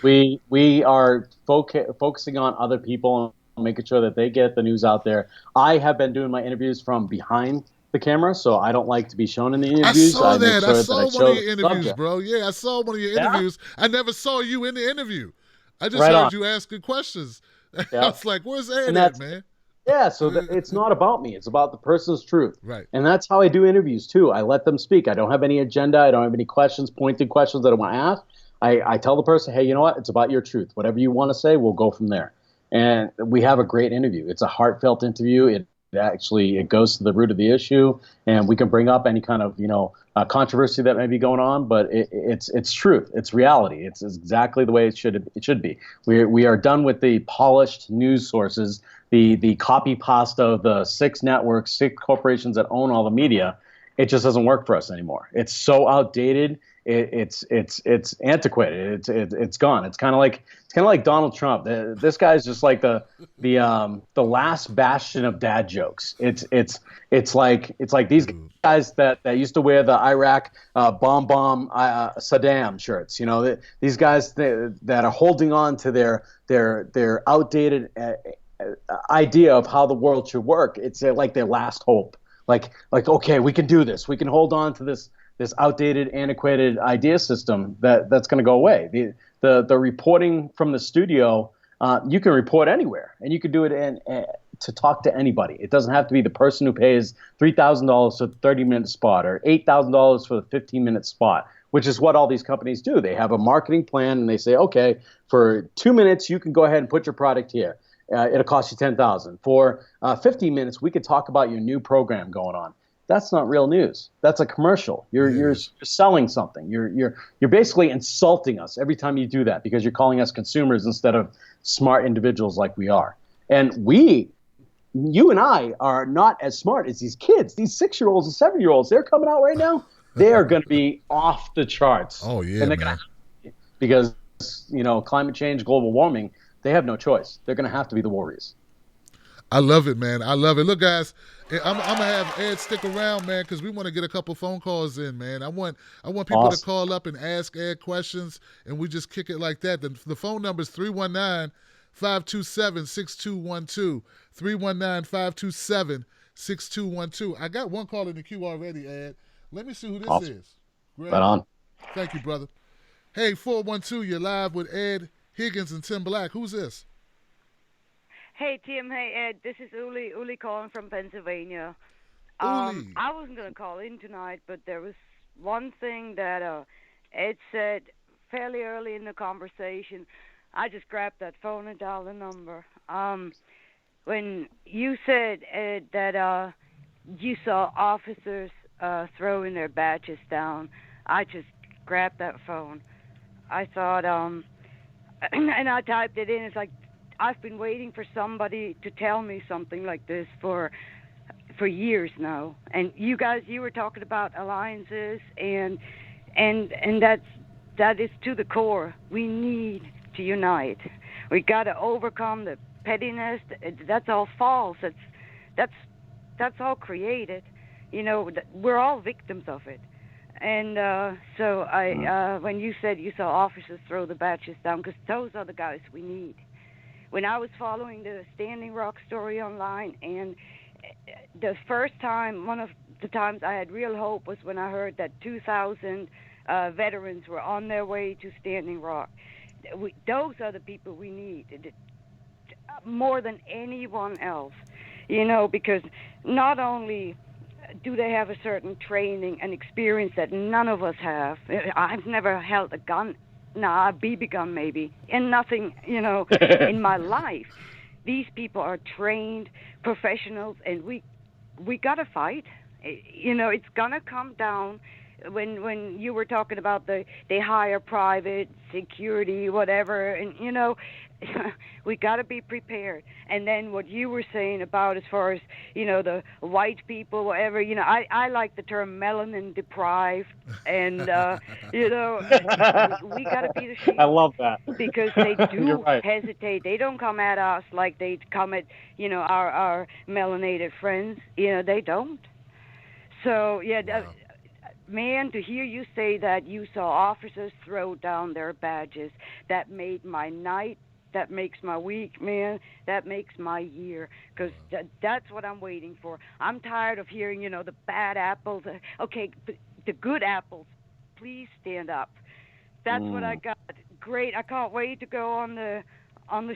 We are focusing on other people and making sure that they get the news out there. I have been doing my interviews from behind the camera, so I don't like to be shown in the interviews. I saw that. I saw one of your interviews, bro. Yeah, I saw one of your interviews. I never saw you in the interview. I just heard you asking questions. I was like, where's Ed at, man? Yeah, so it's not about me. It's about the person's truth. Right. And that's how I do interviews, too. I let them speak. I don't have any agenda. I don't have any pointed questions that I want to ask. I tell the person, hey, you know what? It's about your truth. Whatever you want to say, we'll go from there. And we have a great interview. It's a heartfelt interview. It goes to the root of the issue, and we can bring up any kind of, controversy that may be going on, but it's truth. It's reality. It's exactly the way it should be. We are done with the polished news sources, the copy pasta of the 6 networks, 6 corporations that own all the media. It just doesn't work for us anymore. It's so outdated. It's antiquated. It's gone. It's kind of like Donald Trump. This guy's just like the last bastion of dad jokes. It's like these guys that used to wear the Iraq bomb Saddam shirts. These guys that are holding on to their outdated idea of how the world should work. It's like their last hope. Like okay, we can do this. We can hold on to this outdated, antiquated idea system that's going to go away. The reporting from the studio, you can report anywhere, and you can do it to talk to anybody. It doesn't have to be the person who pays $3,000 for the 30-minute spot or $8,000 for the 15-minute spot, which is what all these companies do. They have a marketing plan, and they say, okay, for 2 minutes, you can go ahead and put your product here. it'll cost you $10,000. For 15 minutes, we could talk about your new program going on. That's not real news. That's a commercial. You're selling something. You're basically insulting us every time you do that because you're calling us consumers instead of smart individuals like we are. And you and I are not as smart as these kids. These 6-year-olds and 7-year-olds, they're coming out right now. They are going to be off the charts. Oh yeah, and man. Because climate change, global warming, they have no choice. They're going to have to be the warriors. I love it, man. I love it. Look, guys, I'm gonna have Ed stick around, man, because we want to get a couple phone calls in, man. I want people to call up and ask Ed questions, and we just kick it like that. The phone number is 319-527-6212. 319-527-6212. I got one call in the queue already, Ed. Let me see who this is. Great. Right on. Thank you, brother. Hey, 412, you're live with Ed Higgins and Tim Black. Who's this? Hey, Tim. Hey, Ed. This is Uli calling from Pennsylvania. Uli. I wasn't going to call in tonight, but there was one thing that Ed said fairly early in the conversation. I just grabbed that phone and dialed the number. When you said, Ed, that you saw officers throwing their badges down, I just grabbed that phone. I thought, and I typed it in. It's like, I've been waiting for somebody to tell me something like this for years now. And you guys, you were talking about alliances, and that is to the core. We need to unite. We got to overcome the pettiness. That's all false. That's all created. We're all victims of it. And so when you said you saw officers throw the badges down, because those are the guys we need. When I was following the Standing Rock story online, and the first time, one of the times I had real hope was when I heard that 2,000 veterans were on their way to Standing Rock. Those are the people we need, more than anyone else, because not only do they have a certain training and experience that none of us have. I've never held a gun. A BB gun maybe, and nothing, in my life. These people are trained professionals, and we gotta fight. It's gonna come down when you were talking about they hire private security, whatever, and we gotta be prepared. And then what you were saying about as far as the white people, whatever, I like the term melanin deprived, and we gotta be the sheep. I love that because they do right. hesitate. They don't come at us like they come at our melanated friends. They don't. So Wow. Man, to hear you say that you saw officers throw down their badges, that made my night. That makes my week, man. That makes my year, because that's what I'm waiting for. I'm tired of hearing, the bad apples. Okay, the good apples, please stand up. That's what I got. Great. I can't wait to go on the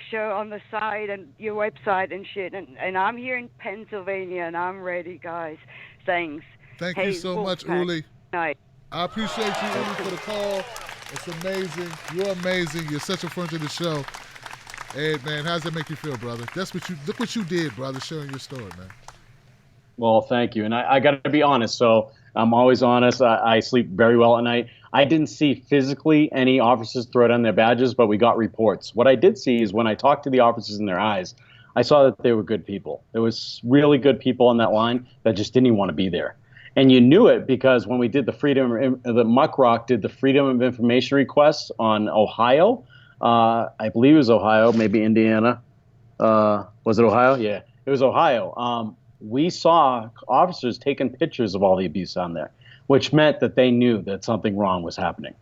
show, on the site and your website and shit. And I'm here in Pennsylvania, and I'm ready, guys. Thanks. Thank you so much, Uli. Night. I appreciate you, Uli, for the call. It's amazing. You're amazing. You're such a friend to the show. Ed, man, how does that make you feel, brother? Look what you did, brother, sharing your story, man. Well, thank you. And I got to be honest. So I'm always honest. I sleep very well at night. I didn't see physically any officers throw down their badges, but we got reports. What I did see is when I talked to the officers in their eyes, I saw that they were good people. There was really good people on that line that just didn't even want to be there. And you knew it because when we did the Muck Rock did the Freedom of Information request on Ohio, I believe it was Ohio, maybe Indiana. Was it Ohio? Yeah, it was Ohio. We saw officers taking pictures of all the abuse on there, which meant that they knew that something wrong was happening.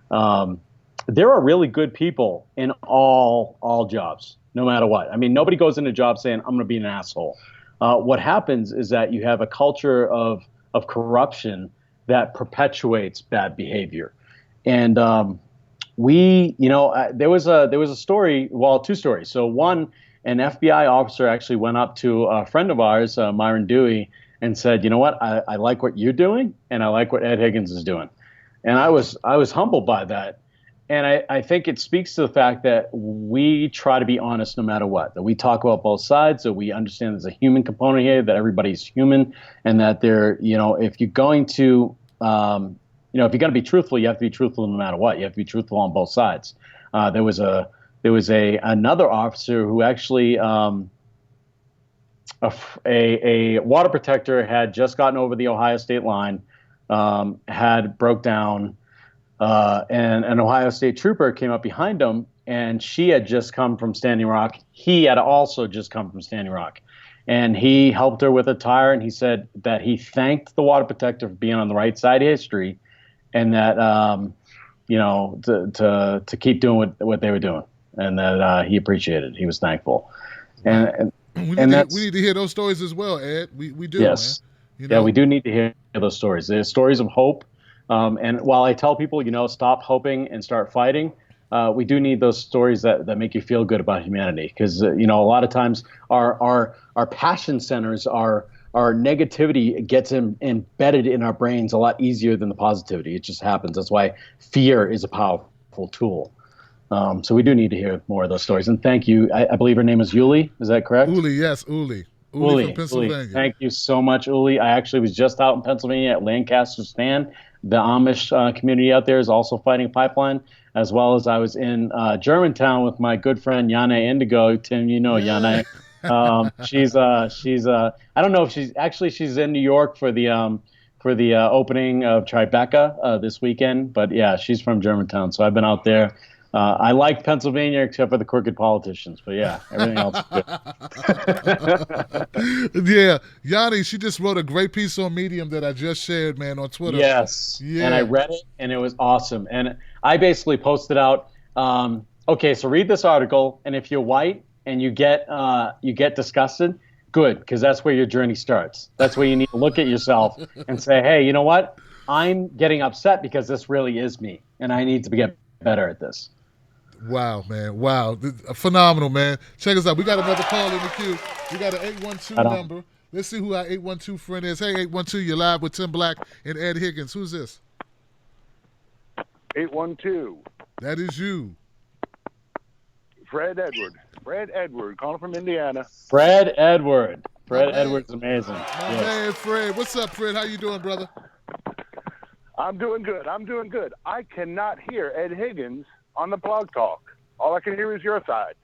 There are really good people in all jobs, no matter what. I mean, nobody goes into a job saying, I'm going to be an asshole. What happens is that you have a culture of corruption that perpetuates bad behavior. And there was a story, well, two stories. So one, an FBI officer actually went up to a friend of ours, Myron Dewey, and said, you know what, I like what you're doing, and I like what Ed Higgins is doing. And I was humbled by that. I think it speaks to the fact that we try to be honest no matter what, that we talk about both sides, that we understand there's a human component here, that everybody's human, and that if you're going to, if you're going to be truthful, you have to be truthful no matter what. You have to be truthful on both sides. There was another officer who actually, a water protector had just gotten over the Ohio state line, had broke down. And an Ohio State trooper came up behind him, and she had just come from Standing Rock. He had also just come from Standing Rock. And he helped her with a tire, and he said that he thanked the water protector for being on the right side of history, and that, to keep doing what they were doing, and that he appreciated it. He was thankful. And we need to hear those stories as well, Ed. We do, yes. man. Yeah, we do need to hear those stories. There's stories of hope. And while I tell people, stop hoping and start fighting, we do need those stories that make you feel good about humanity. Because, a lot of times our passion centers, our negativity gets embedded in our brains a lot easier than the positivity. It just happens. That's why fear is a powerful tool. So we do need to hear more of those stories. And thank you. I believe her name is Uli. Is that correct? Uli, yes, Uli. Uli from Pennsylvania. Uli. Thank you so much, Uli. I actually was just out in Pennsylvania at Lancaster Stand. The Amish community out there is also fighting pipeline, as well as I was in Germantown with my good friend Yana Indigo. Tim, Yana. She's I don't know if she's in New York for the opening of Tribeca this weekend, but yeah, she's from Germantown, so I've been out there. I like Pennsylvania except for the crooked politicians, but yeah, everything else is good. Yeah, Yanni, she just wrote a great piece on Medium that I just shared, man, on Twitter. Yes, yeah. And I read it, and it was awesome. And I basically posted out, okay, so read this article, and if you're white and you get disgusted, good, because that's where your journey starts. That's where you need to look at yourself and say, hey, you know what? I'm getting upset because this really is me, and I need to get better at this. Wow, man. Wow. Phenomenal, man. Check us out. We got another call in the queue. We got an 812 number. Let's see who our 812 friend is. Hey, 812, you're live with Tim Black and Ed Higgins. Who's this? 812. That is you. Fred Edward. Fred Edward, calling from Indiana. Fred Edward. Fred Edward's amazing. My man, Fred. What's up, Fred? How you doing, brother? I'm doing good. I cannot hear Ed Higgins on the blog talk. All I can hear is your side.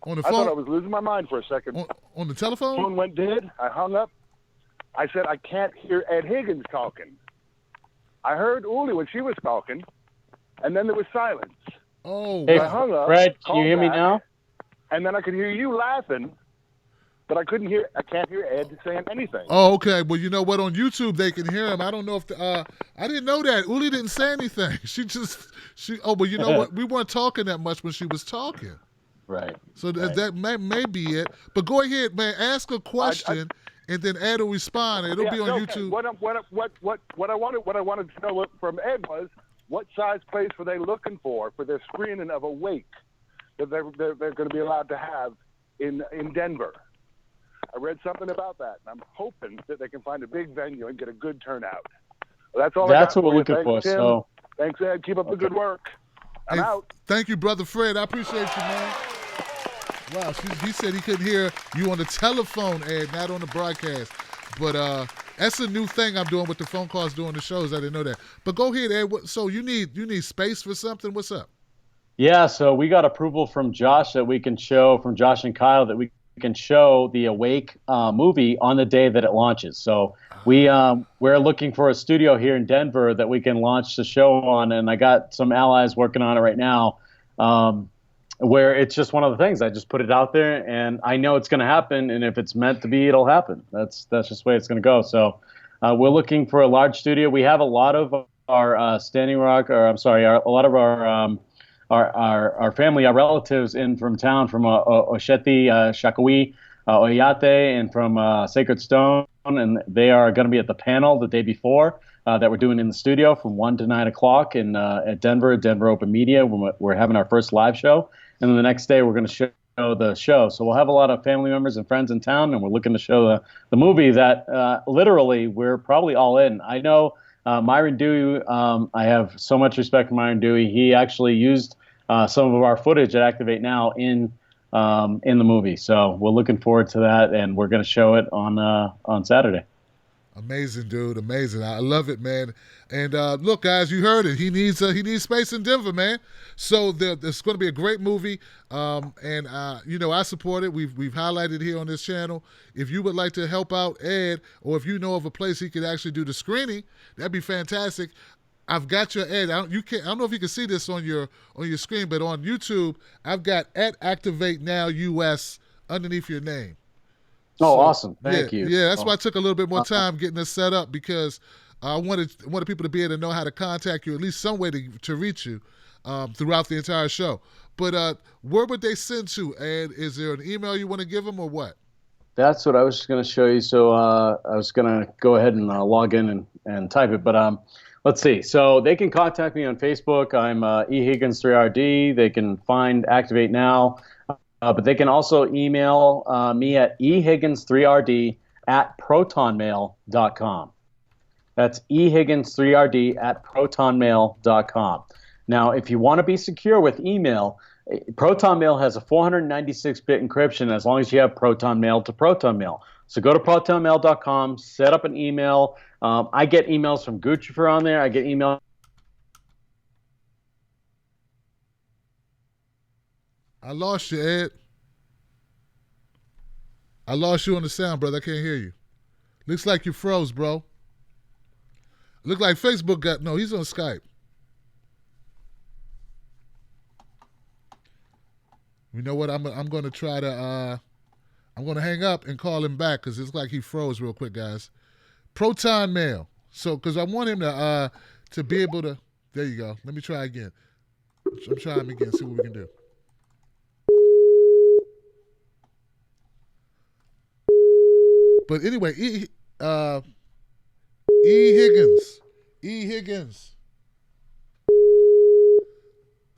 On the phone? I thought I was losing my mind for a second. On the telephone? The phone went dead. I hung up. I said, I can't hear Ed Higgins talking. I heard Uli when she was talking, and then there was silence. Oh, hey, I hung up. Fred, can you hear me now? And then I could hear you laughing, but I can't hear Ed saying anything. Oh, okay. Well, you know what? On YouTube, they can hear him. I don't know if I didn't know that. Uli didn't say anything. Well, you know what? We weren't talking that much when she was talking. Right. So that may be it. But go ahead, man. Ask a question, and then Ed will respond. It'll be on YouTube. What I wanted to know from Ed was, what size place were they looking for their screening of Awake that they're going to be allowed to have in Denver? I read something about that, and I'm hoping that they can find a big venue and get a good turnout. Well, that's what we're looking Thanks, for. Tim. So, thanks, Ed. Keep up the good work. I'm out. Thank you, brother Fred. I appreciate you, man. Wow, he said he couldn't hear you on the telephone, Ed, not on the broadcast. But that's a new thing I'm doing with the phone calls during the shows. I didn't know that. But go ahead, Ed. So you need space for something? What's up? Yeah, so we got approval from Josh and Kyle that we can show the Awake movie on the day that it launches. So we're looking for a studio here in Denver that we can launch the show on, and I got some allies working on it right now, where it's just one of the things. I just put it out there, and I know it's going to happen, and if it's meant to be, it'll happen. That's just the way it's going to go. So we're looking for a large studio. We have a lot of our a lot of our family, our relatives in from town, from Osheti, Shakawi, Oyate, and from Sacred Stone, and they are going to be at the panel the day before that we're doing in the studio from 1 to 9 o'clock at Denver Open Media. We're having our first live show, and then the next day we're going to show the show. So we'll have a lot of family members and friends in town, and we're looking to show the movie that literally we're probably all in. I know Myron Dewey, I have so much respect for Myron Dewey. He actually used some of our footage at Activate Now in the movie. So we're looking forward to that, and we're going to show it on Saturday. Amazing, dude. Amazing. I love it, man. And look, guys, you heard it. He needs space in Denver, man. So it's going to be a great movie. And I support it. We've highlighted here on this channel. If you would like to help out Ed, or if you know of a place he could actually do the screening, that'd be fantastic. I've got your Ed. I don't know if you can see this on your screen, but on YouTube, I've got at Activate Now US underneath your name. Oh, awesome. Thank you. Yeah, that's why I took a little bit more time getting this set up, because I wanted people to be able to know how to contact you, at least some way to reach you throughout the entire show. But where would they send to, Ed? Is there an email you want to give them, or what? That's what I was just going to show you. So I was going to go ahead and log in and type it. But let's see. So they can contact me on Facebook. I'm ehiggins3rd. They can find Activate Now. But they can also email me at ehiggins3rd@protonmail.com. That's ehiggins3rd@protonmail.com. Now, if you want to be secure with email, Proton Mail has a 496-bit encryption as long as you have Proton Mail to Proton Mail. So go to protonmail.com, set up an email. I get emails from Gucci for on there. I get emails. I lost you, Ed. I lost you on the sound, brother. I can't hear you. Looks like you froze, bro. Look like Facebook got... No, he's on Skype. You know what? I'm going to try to... I'm going to hang up and call him back, because it's like he froze real quick, guys. Proton Mail. So, because I want him to be able to... There you go. Let me try again. I'm trying again, see what we can do. But anyway, E. Higgins.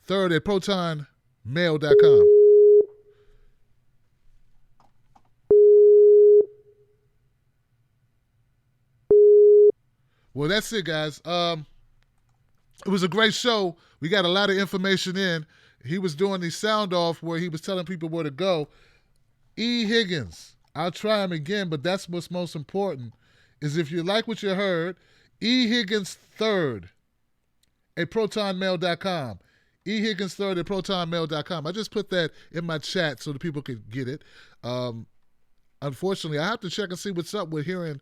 Third at protonmail.com. Well, that's it, guys. It was a great show. We got a lot of information in. He was doing the sound off where he was telling people where to go. E. Higgins. I'll try him again, but that's what's most important, is if you like what you heard, E. Higgins 3rd at protonmail.com. E. Higgins 3rd at protonmail.com. I just put that in my chat so the people could get it. Unfortunately, I have to check and see what's up with hearing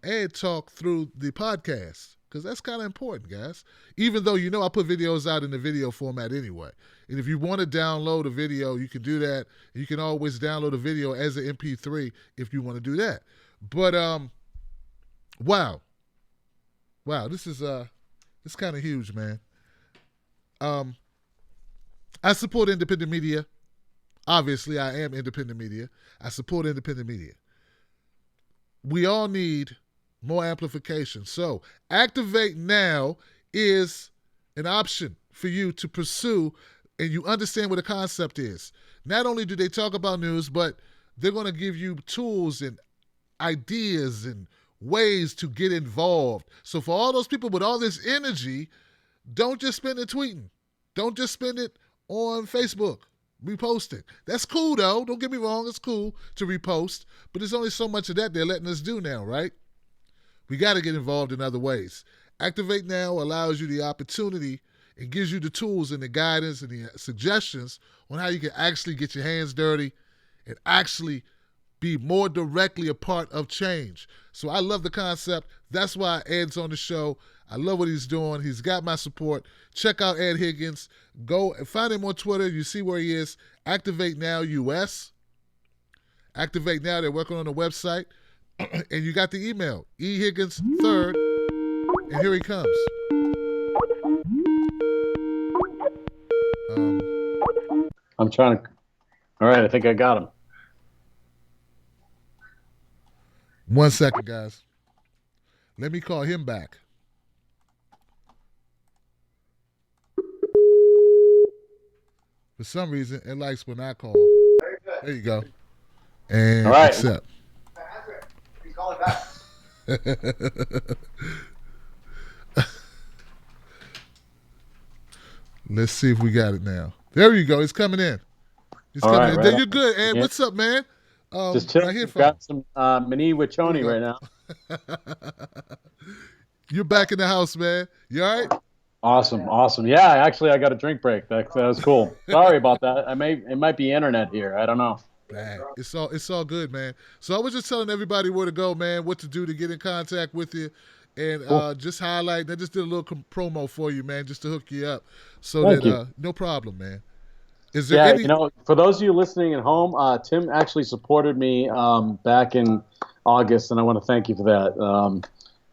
Ed talk through the podcast, because that's kind of important, guys. Even though, I put videos out in the video format anyway. And if you want to download a video, you can do that. You can always download a video as an MP3 if you want to do that. But, wow, this is it's kind of huge, man. I support independent media. Obviously, I am independent media. I support independent media. We all need more amplification. So Activate Now is an option for you to pursue, and you understand what the concept is. Not only do they talk about news, but they're going to give you tools and ideas and ways to get involved. So for all those people with all this energy, don't just spend it tweeting. Don't just spend it on Facebook, reposting. That's cool, though. Don't get me wrong. It's cool to repost, but there's only so much of that they're letting us do now, right? We got to get involved in other ways. Activate Now allows you the opportunity and gives you the tools and the guidance and the suggestions on how you can actually get your hands dirty and actually be more directly a part of change. So I love the concept. That's why Ed's on the show. I love what he's doing. He's got my support. Check out Ed Higgins. Go and find him on Twitter. You see where he is. Activate Now US. Activate Now. They're working on the website. And you got the email. E. Higgins 3rd. And here he comes. I'm trying to... All right, I think I got him. 1 second, guys. Let me call him back. For some reason, it likes when I call. There you go. And all right. Accept. He's calling back. Let's see if we got it now. There you go. It's coming in. It's All coming right, in. right There on. you're good, Ed. Yeah. What's up, man? Just chill. Right here, Got some mini with Here Choni we go. right now. You're back in the house, man. You all right? Awesome. Yeah, actually, I got a drink break. That was cool. Sorry about that. It might be internet here. I don't know. Man, it's all good, man. So I was just telling everybody where to go, man, what to do to get in contact with you, and Cool. just highlight. I just did a little promo for you, man, just to hook you up. So Thank that you. No problem, man. Is there Yeah, any? for those of you listening at home, Tim actually supported me back in August, and I want to thank you for that.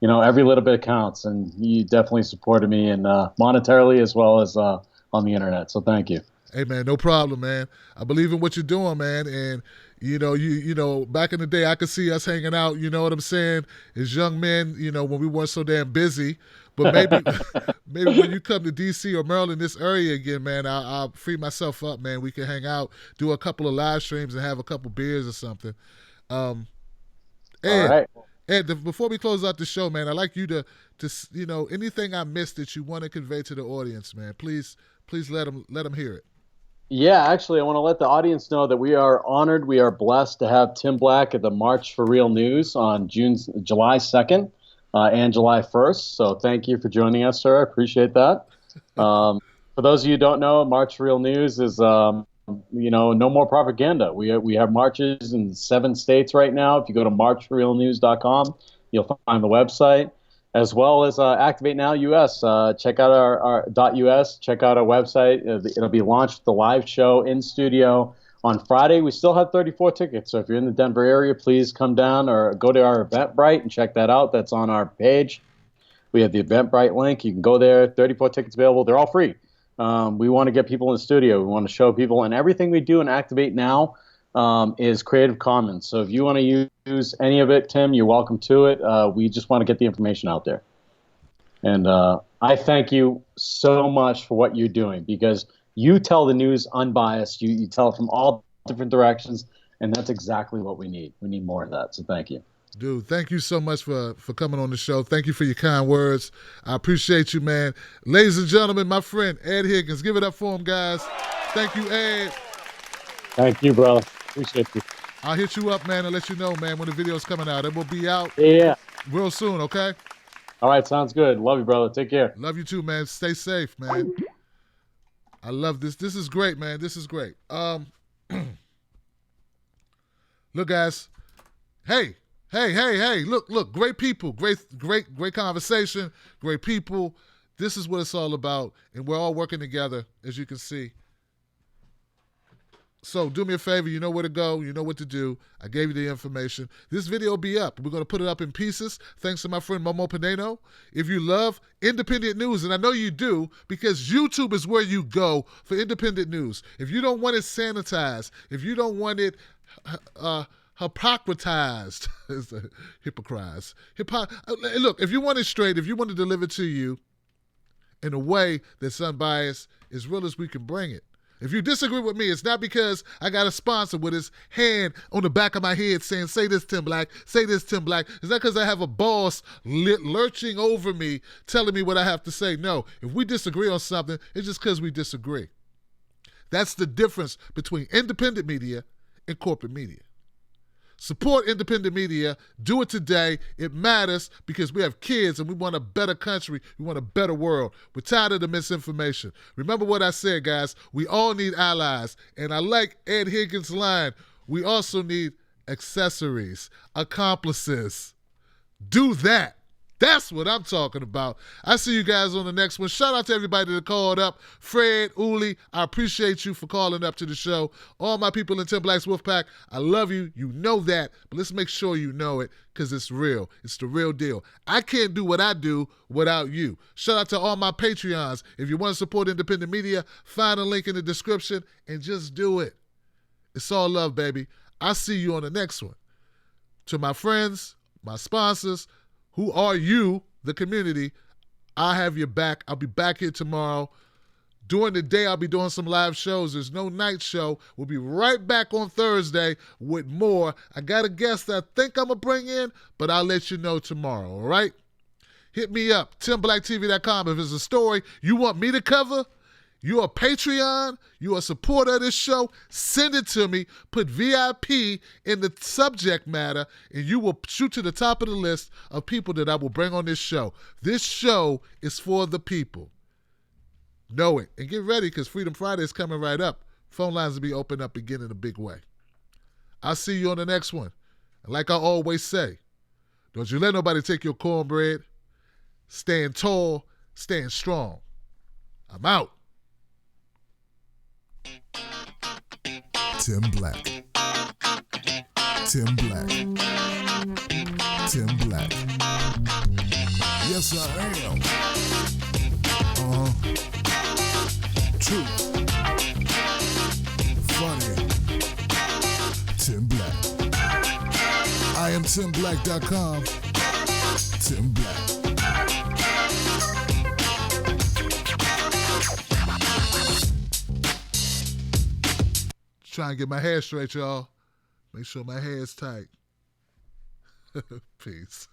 Every little bit counts, and you definitely supported me, and monetarily as well as on the internet. So thank you. Hey, man, no problem, man. I believe in what you're doing, man, and you back in the day, I could see us hanging out. You know what I'm saying? As young men, when we weren't so damn busy. But maybe when you come to D.C. or Maryland, this area again, man, I'll free myself up, man. We can hang out, do a couple of live streams, and have a couple beers or something. All right. Ed, before we close out the show, man, I'd like you to anything I missed that you want to convey to the audience, man. Please let them hear it. Yeah, actually, I want to let the audience know that we are honored, we are blessed to have Tim Black at the March for Real News on July 2nd and July 1st. So thank you for joining us, sir. I appreciate that. For those of you who don't know, March for Real News is, no more propaganda. We have marches in 7 states right now. If you go to marchforrealnews.com, you'll find the website. As well as Activate Now US. Check out our .us. Check out our website. It'll be launched the live show in studio on Friday. We still have 34 tickets, so if you're in the Denver area, please come down or go to our Eventbrite and check that out. That's on our page. We have the Eventbrite link. You can go there. 34 tickets available. They're all free. We want to get people in the studio. We want to show people, and everything we do in Activate Now is Creative Commons. So if you want to use any of it, Tim, you're welcome to it. We just want to get the information out there. And I thank you so much for what you're doing, because you tell the news unbiased. You tell it from all different directions, and that's exactly what we need. We need more of that. So thank you. Dude, thank you so much for coming on the show. Thank you for your kind words. I appreciate you, man. Ladies and gentlemen, my friend Ed Higgins. Give it up for him, guys. Thank you, Ed. Thank you, brother. Appreciate you. I'll hit you up, man, and let you know, man, when the video's coming out. It will be out real soon, okay? All right, sounds good. Love you, brother. Take care. Love you too, man. Stay safe, man. I love this. This is great, man. This is great. Look, guys. Hey. Look. Great people. Great conversation. Great people. This is what it's all about, and we're all working together, as you can see. So do me a favor. You know where to go. You know what to do. I gave you the information. This video will be up. We're going to put it up in pieces. Thanks to my friend Momo Pineno. If you love independent news, and I know you do, because YouTube is where you go for independent news. If you don't want it sanitized, if you don't want it hypocratized, look, if you want it straight, if you want to deliver to you in a way that's unbiased, as real as we can bring it. If you disagree with me, it's not because I got a sponsor with his hand on the back of my head saying, say this, Tim Black, say this, Tim Black. It's not because I have a boss lurching over me telling me what I have to say. No, if we disagree on something, it's just because we disagree. That's the difference between independent media and corporate media. Support independent media. Do it today. It matters because we have kids and we want a better country. We want a better world. We're tired of the misinformation. Remember what I said, guys. We all need allies. And I like Ed Higgins' line. We also need accessories, accomplices. Do that. That's what I'm talking about. I see you guys on the next one. Shout out to everybody that called up. Fred, Uli, I appreciate you for calling up to the show. All my people in Tim Black's Wolfpack, I love you. You know that. But let's make sure you know it because it's real. It's the real deal. I can't do what I do without you. Shout out to all my Patreons. If you want to support independent media, find a link in the description and just do it. It's all love, baby. I'll see you on the next one. To my friends, my sponsors, who are you, the community, I have your back. I'll be back here tomorrow. During the day, I'll be doing some live shows. There's no night show. We'll be right back on Thursday with more. I got a guest that I think I'm going to bring in, but I'll let you know tomorrow, all right? Hit me up, TimBlackTV.com. If it's a story you want me to cover, You are Patreon, you are a supporter of this show, send it to me, put VIP in the subject matter, and you will shoot to the top of the list of people that I will bring on this show. This show is for the people. Know it. And get ready, because Freedom Friday is coming right up. Phone lines will be opened up again in a big way. I'll see you on the next one. And like I always say, don't you let nobody take your cornbread. Stand tall, stand strong. I'm out. Tim Black. Tim Black. Tim Black. Yes, I am. Truth. Funny. Tim Black. I am TimBlack.com. Tim Black. Trying to get my hair straight, y'all. Make sure my hair is tight. Peace.